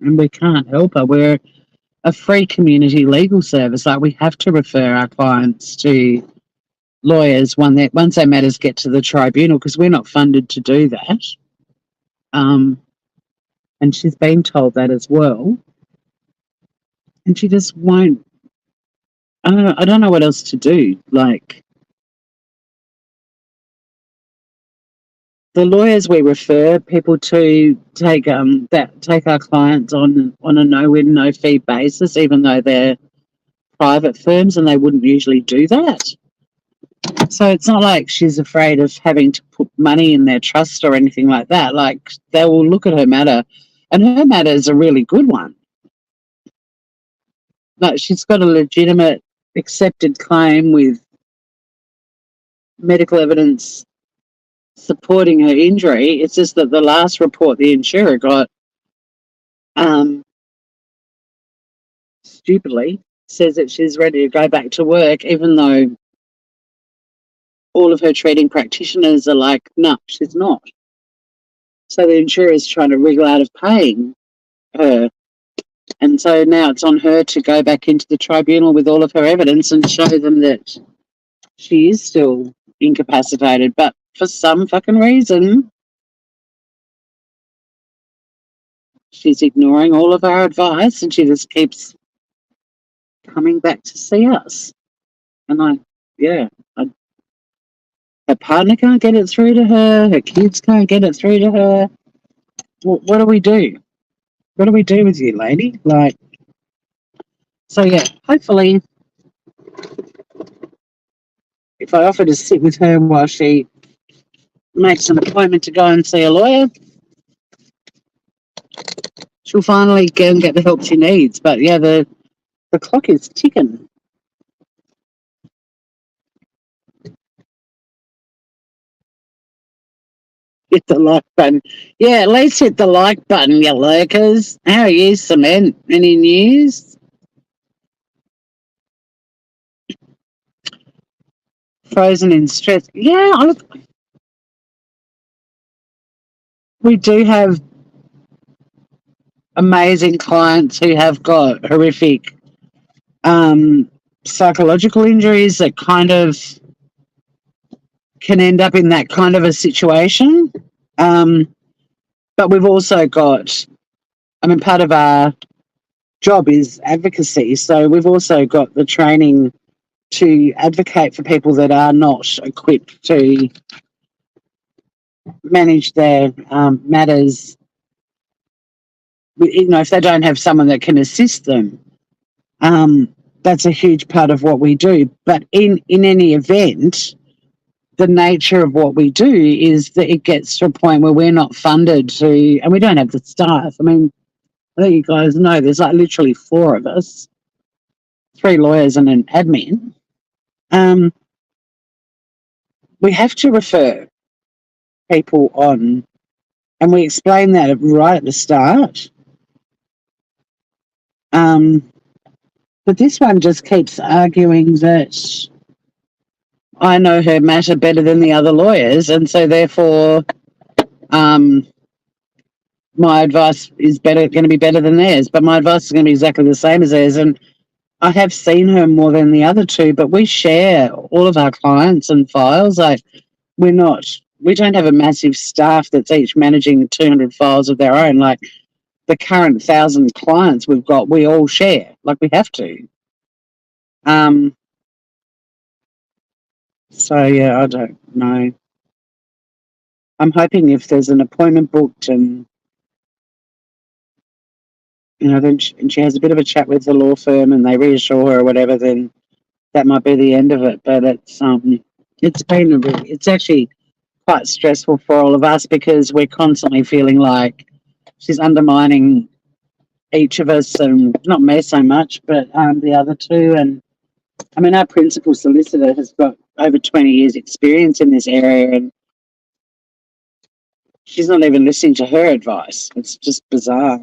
And we can't help her. We're a free community legal service. Like, we have to refer our clients to lawyers once their matters get to the tribunal, because we're not funded to do that. And she's been told that as well. And she just won't. I don't know what else to do. Like, the lawyers we refer people to take our clients on a no-win, no-fee basis, even though they're private firms and they wouldn't usually do that. So it's not like she's afraid of having to put money in their trust or anything like that. Like, they will look at her matter, and her matter is a really good one. Like, she's got a legitimate, accepted claim with medical evidence supporting her injury. It's just that the last report the insurer got, stupidly, says that she's ready to go back to work, even though all of her treating practitioners are like, no, she's not. So the insurer is trying to wriggle out of paying her. And so now it's on her to go back into the tribunal with all of her evidence and show them that she is still incapacitated. But for some fucking reason, she's ignoring all of our advice, and she just keeps coming back to see us. And her partner can't get it through to her kids can't get it through to her. What do we do? What do we do with you, lady? Like, so yeah, hopefully, if I offer to sit with her while she makes an appointment to go and see a lawyer, she'll finally go and get the help she needs. But yeah, the clock is ticking. Hit the like button. Yeah, at least hit the like button, you lurkers. How are you, Cement? Any news? Frozen in stress. Yeah, look, we do have amazing clients who have got horrific psychological injuries that kind of can end up in that kind of a situation. But we've also got, I mean, part of our job is advocacy. So we've also got the training to advocate for people that are not equipped to manage their matters. You know, if they don't have someone that can assist them, that's a huge part of what we do. But in any event, the nature of what we do is that it gets to a point where we're not funded to, and we don't have the staff. I mean, I think you guys know there's like literally 4 of us, 3 lawyers and an admin. We have to refer people on, and we explain that right at the start. But this one just keeps arguing that I know her matter better than the other lawyers, and so therefore my advice is going to be better than theirs, but my advice is going to be exactly the same as theirs. And I have seen her more than the other 2, but we share all of our clients and files. Like we don't have a massive staff that's each managing 200 files of their own. Like the current 1,000 clients we've got, we all share. Like we have to. So yeah, I don't know. I'm hoping if there's an appointment booked and then she has a bit of a chat with the law firm and they reassure her or whatever, then that might be the end of it. But it's actually quite stressful for all of us because we're constantly feeling like she's undermining each of us, and not me so much, but the other 2. And I mean, our principal solicitor has got over 20 years experience in this area and she's not even listening to her advice. It's just bizarre.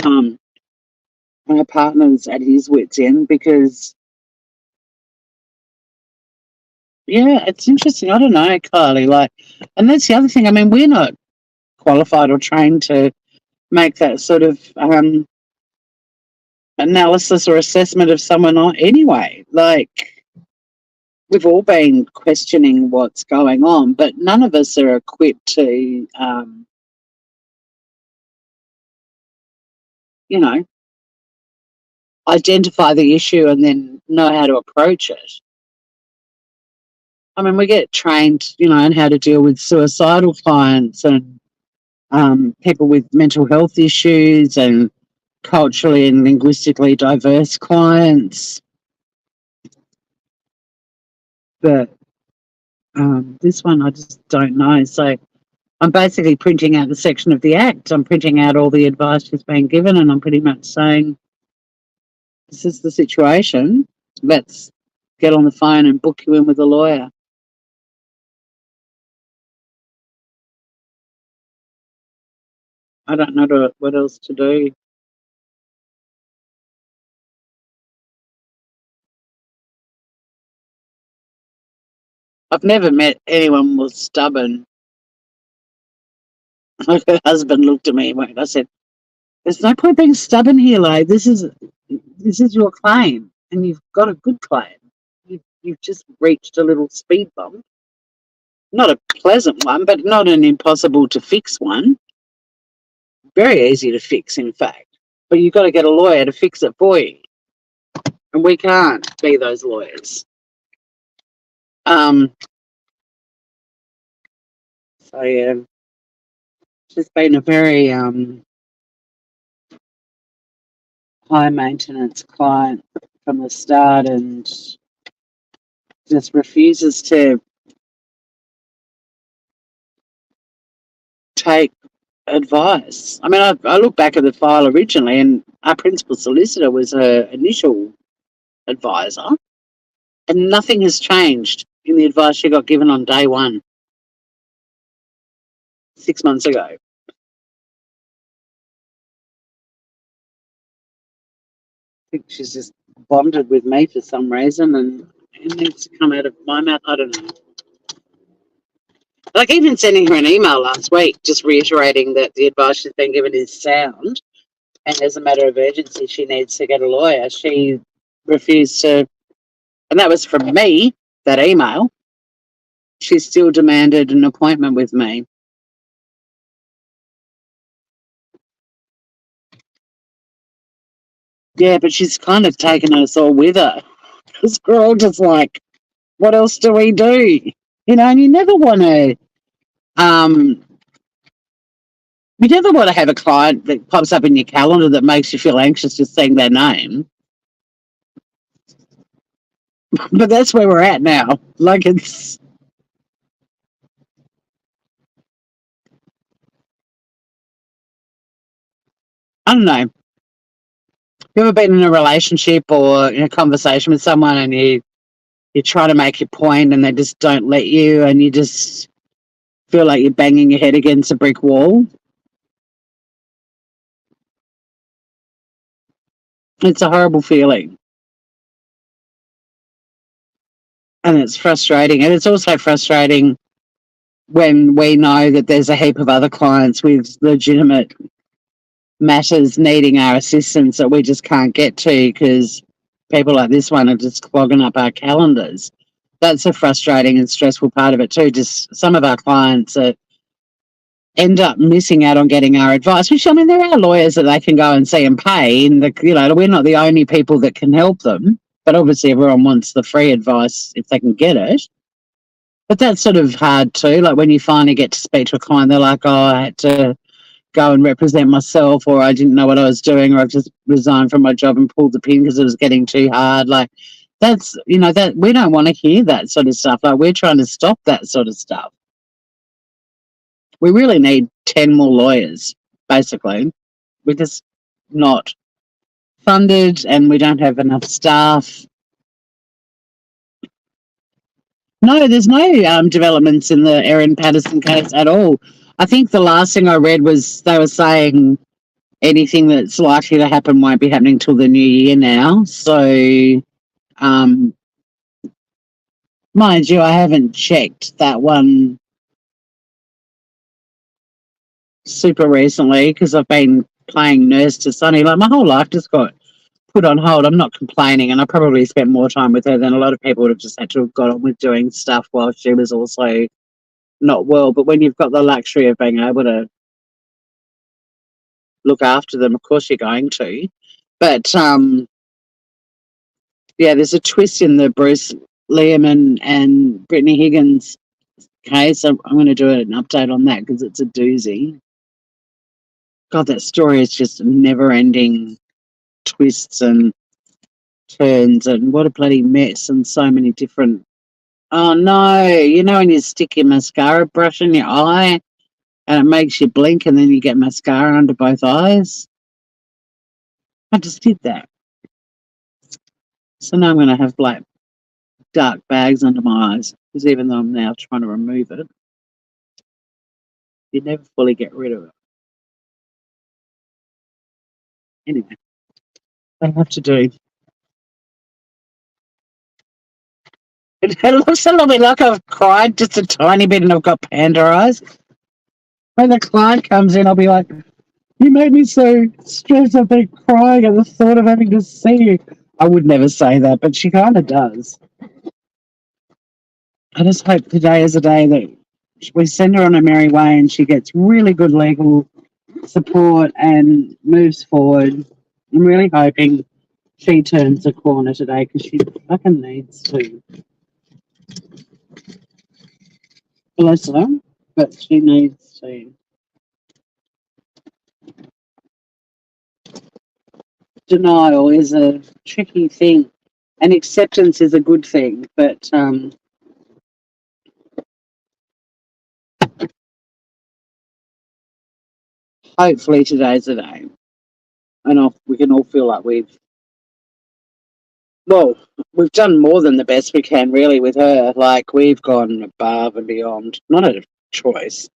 My partner's at his wit's end because, yeah, it's interesting. I don't know, Kylie. Like, and that's the other thing. I mean, we're not qualified or trained to make that sort of analysis or assessment of someone anyway. Like, we've all been questioning what's going on, but none of us are equipped to, identify the issue and then know how to approach it. I mean, we get trained, on how to deal with suicidal clients and people with mental health issues and culturally and linguistically diverse clients. But this one, I just don't know. So I'm basically printing out the section of the Act. I'm printing out all the advice she's been given, and I'm pretty much saying, this is the situation. Let's get on the phone and book you in with a lawyer. I don't know what else to do. I've never met anyone more stubborn. Like her husband looked at me and I said, there's no point being stubborn here, like this is your claim and you've got a good claim. You've just reached a little speed bump. Not a pleasant one, but not an impossible to fix one. Very easy to fix, in fact. But you've got to get a lawyer to fix it for you. And we can't be those lawyers. So yeah, she's been a very high maintenance client from the start and just refuses to take advice. I mean, I look back at the file originally and our principal solicitor was her initial advisor and nothing has changed in the advice she got given on day one. 6 months ago. I think she's just bonded with me for some reason, and it needs to come out of my mouth. I don't know. Like, even sending her an email last week, just reiterating that the advice she's been given is sound, and as a matter of urgency, she needs to get a lawyer. She refused to, and that was from me, that email. She still demanded an appointment with me. Yeah, but she's kind of taken us all with her. Because we're all just like, what else do we do? You know, and you never want to have a client that pops up in your calendar that makes you feel anxious just seeing their name. But that's where we're at now. Like, it's, I don't know. You ever been in a relationship or in a conversation with someone and you try to make your point and they just don't let you, and you just feel like you're banging your head against a brick wall? It's a horrible feeling. And it's frustrating. And it's also frustrating when we know that there's a heap of other clients with legitimate matters needing our assistance that we just can't get to because people like this one are just clogging up our calendars. That's a frustrating and stressful part of it too. Just some of our clients that end up missing out on getting our advice, which, I mean, there are lawyers that they can go and see and pay, and we're not the only people that can help them, but obviously everyone wants the free advice if they can get it. But that's sort of hard too. Like, when you finally get to speak to a client, they're like, oh, I had to go and represent myself, or I didn't know what I was doing, or I've just resigned from my job and pulled the pin because it was getting too hard. Like, that's, that we don't want to hear that sort of stuff. Like, we're trying to stop that sort of stuff. We really need 10 more lawyers, basically. We're just not funded and we don't have enough staff. No, there's no developments in the Erin Patterson case at all. I think the last thing I read was they were saying anything that's likely to happen won't be happening till the new year now. So, mind you, I haven't checked that one super recently because I've been playing nurse to Sonny. Like, my whole life just got put on hold. I'm not complaining, and I probably spent more time with her than a lot of people would have just had to have got on with doing stuff while she was also not well. But when you've got the luxury of being able to look after them, of course you're going to. But yeah, there's a twist in the Bruce Liam and Brittany Higgins case. I'm going to do an update on that because it's a doozy. God, that story is just never-ending twists and turns, and what a bloody mess, and so many different. Oh no, when you stick your mascara brush in your eye and it makes you blink and then you get mascara under both eyes? I just did that. So now I'm going to have dark bags under my eyes, because even though I'm now trying to remove it, you never fully get rid of it. Anyway, I have to do. It looks a little bit like I've cried just a tiny bit and I've got panda eyes. When the client comes in, I'll be like, you made me so stressed. I've been crying at the thought of having to see you. I would never say that, but she kind of does. I just hope today is a day that we send her on a merry way and she gets really good legal support and moves forward. I'm really hoping she turns the corner today because she fucking needs to. Bless her, but she needs to. Denial is a tricky thing, and acceptance is a good thing, but hopefully today's the day, and we can all feel like we've done more than the best we can, really, with her. Like, we've gone above and beyond, not a choice.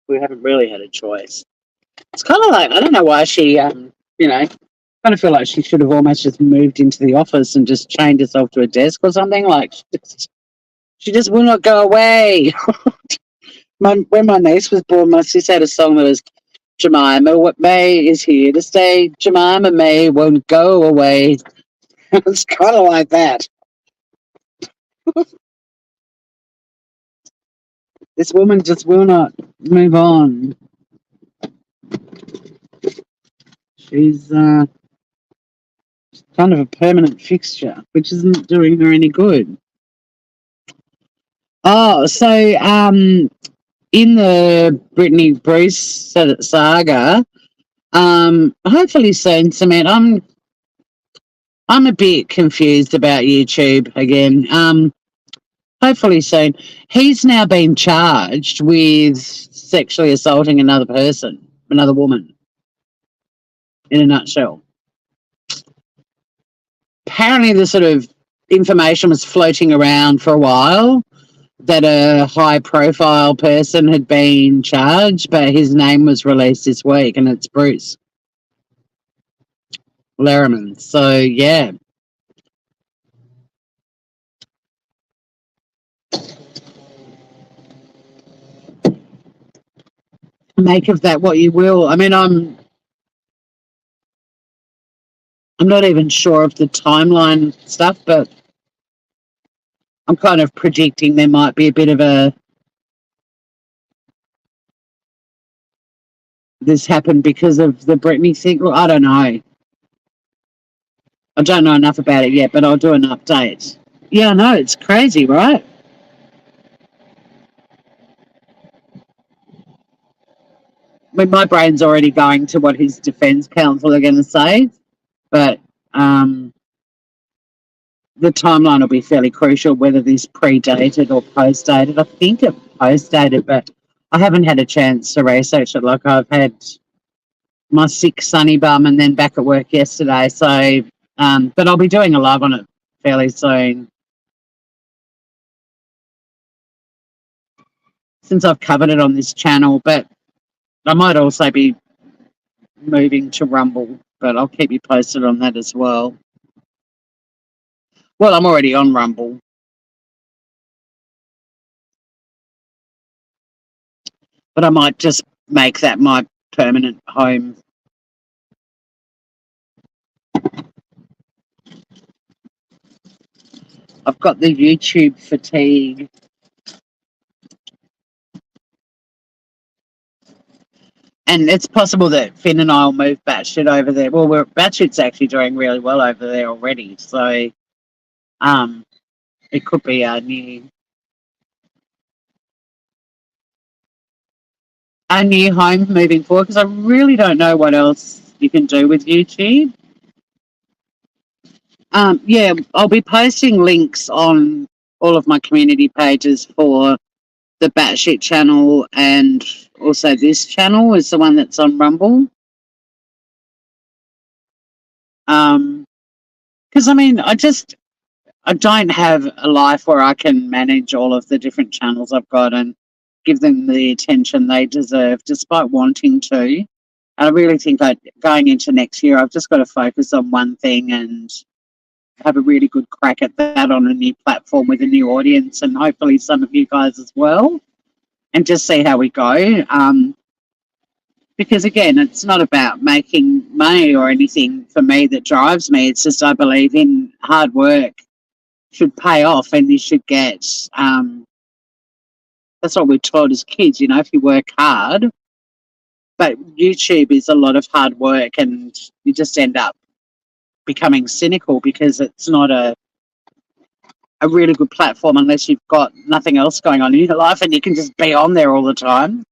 we haven't really had a choice. It's kind of like, I don't know why she, kind of feel like she should have almost just moved into the office and just chained herself to a desk or something. Like, she just will not go away. When my niece was born, my sister had a song that was, Jemima, what May is here to stay. Jemima May won't go away. It's kind of like that. This woman just will not move on. She's kind of a permanent fixture, which isn't doing her any good. Oh, so in the Brittany Bruce saga, hopefully soon, Samantha. I'm a bit confused about YouTube again. Hopefully soon. He's now been charged with sexually assaulting another person, another woman, in a nutshell. Apparently the sort of information was floating around for a while that a high-profile person had been charged, but his name was released this week, and it's Bruce Lerman. So, yeah. Make of that what you will. I mean, I'm not even sure of the timeline stuff, but I'm kind of predicting there might be a bit of this happened because of the Britney thing. Well, I don't know. I don't know enough about it yet, but I'll do an update. Yeah, I know. It's crazy, right? I mean, my brain's already going to what his defense counsel are going to say, but the timeline will be fairly crucial, whether this predated or postdated. I think it postdated, but I haven't had a chance to research it. Like, I've had my sick sunny bum and then back at work yesterday. So, but I'll be doing a live on it fairly soon. Since I've covered it on this channel, but I might also be moving to Rumble, but I'll keep you posted on that as well. Well, I'm already on Rumble. But I might just make that my permanent home. I've got the YouTube fatigue. And it's possible that Finn and I will move Batshit over there. Well, Batshit's actually doing really well over there already. So it could be our new home moving forward, because I really don't know what else you can do with YouTube. Yeah, I'll be posting links on all of my community pages for the Batshit channel, and also this channel is the one that's on Rumble. Because, I mean, I don't have a life where I can manage all of the different channels I've got and give them the attention they deserve, despite wanting to. I really think that going into next year, I've just got to focus on one thing and have a really good crack at that on a new platform with a new audience, and hopefully some of you guys as well, and just see how we go. Because, again, it's not about making money or anything for me that drives me. It's just I believe in hard work should pay off, and you should get that's what we're taught as kids, if you work hard. But YouTube is a lot of hard work, and you just end up becoming cynical because it's not a really good platform unless you've got nothing else going on in your life and you can just be on there all the time.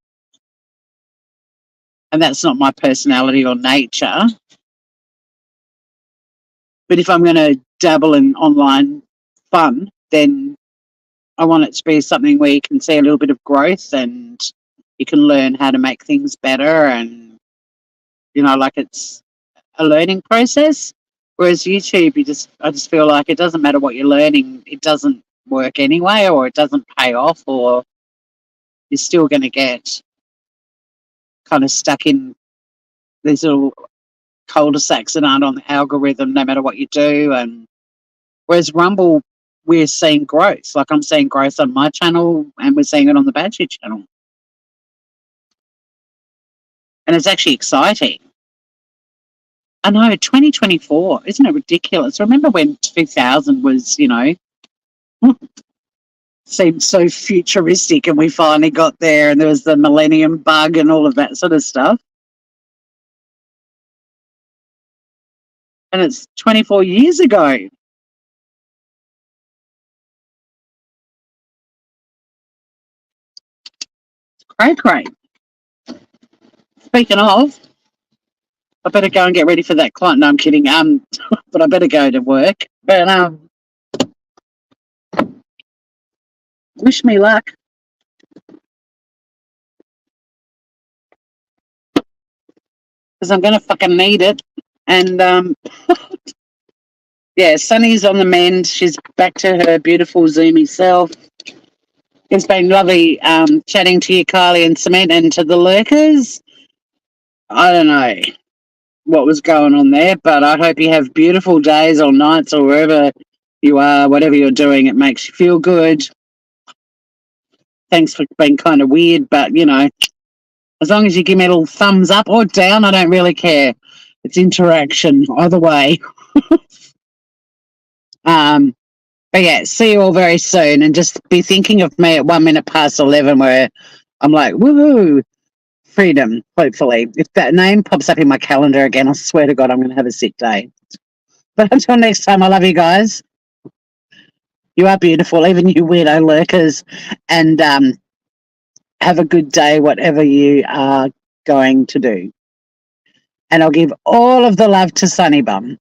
And that's not my personality or nature. But if I'm going to dabble in online fun, then I want it to be something where you can see a little bit of growth and you can learn how to make things better, and, like it's a learning process. Whereas YouTube, I just feel like it doesn't matter what you're learning, it doesn't work anyway, or it doesn't pay off, or you're still going to get kind of stuck in these little cul-de-sacs that aren't on the algorithm no matter what you do. And whereas Rumble, we're seeing growth. Like I'm seeing growth on my channel and we're seeing it on the Badgie channel. And it's actually exciting. I know, 2024, isn't it ridiculous? Remember when 2000 was, seemed so futuristic and we finally got there and there was the millennium bug and all of that sort of stuff. And it's 24 years ago. Great. Speaking of, I better go and get ready for that client. No, I'm kidding. But I better go to work. But wish me luck. Because I'm gonna fucking need it. And yeah, Sunny's on the mend. She's back to her beautiful zoomy self. It's been lovely chatting to you, Kylie and Cement, and to the lurkers. I don't know what was going on there, but I hope you have beautiful days or nights or wherever you are, whatever you're doing, it makes you feel good. Thanks for being kind of weird, but, as long as you give me a little thumbs up or down, I don't really care. It's interaction either way. But yeah, see you all very soon, and just be thinking of me at 11:01 where I'm like, woohoo, freedom, hopefully. If that name pops up in my calendar again, I swear to God, I'm going to have a sick day. But until next time, I love you guys. You are beautiful, even you weirdo lurkers, and have a good day, whatever you are going to do. And I'll give all of the love to Sunny Bum.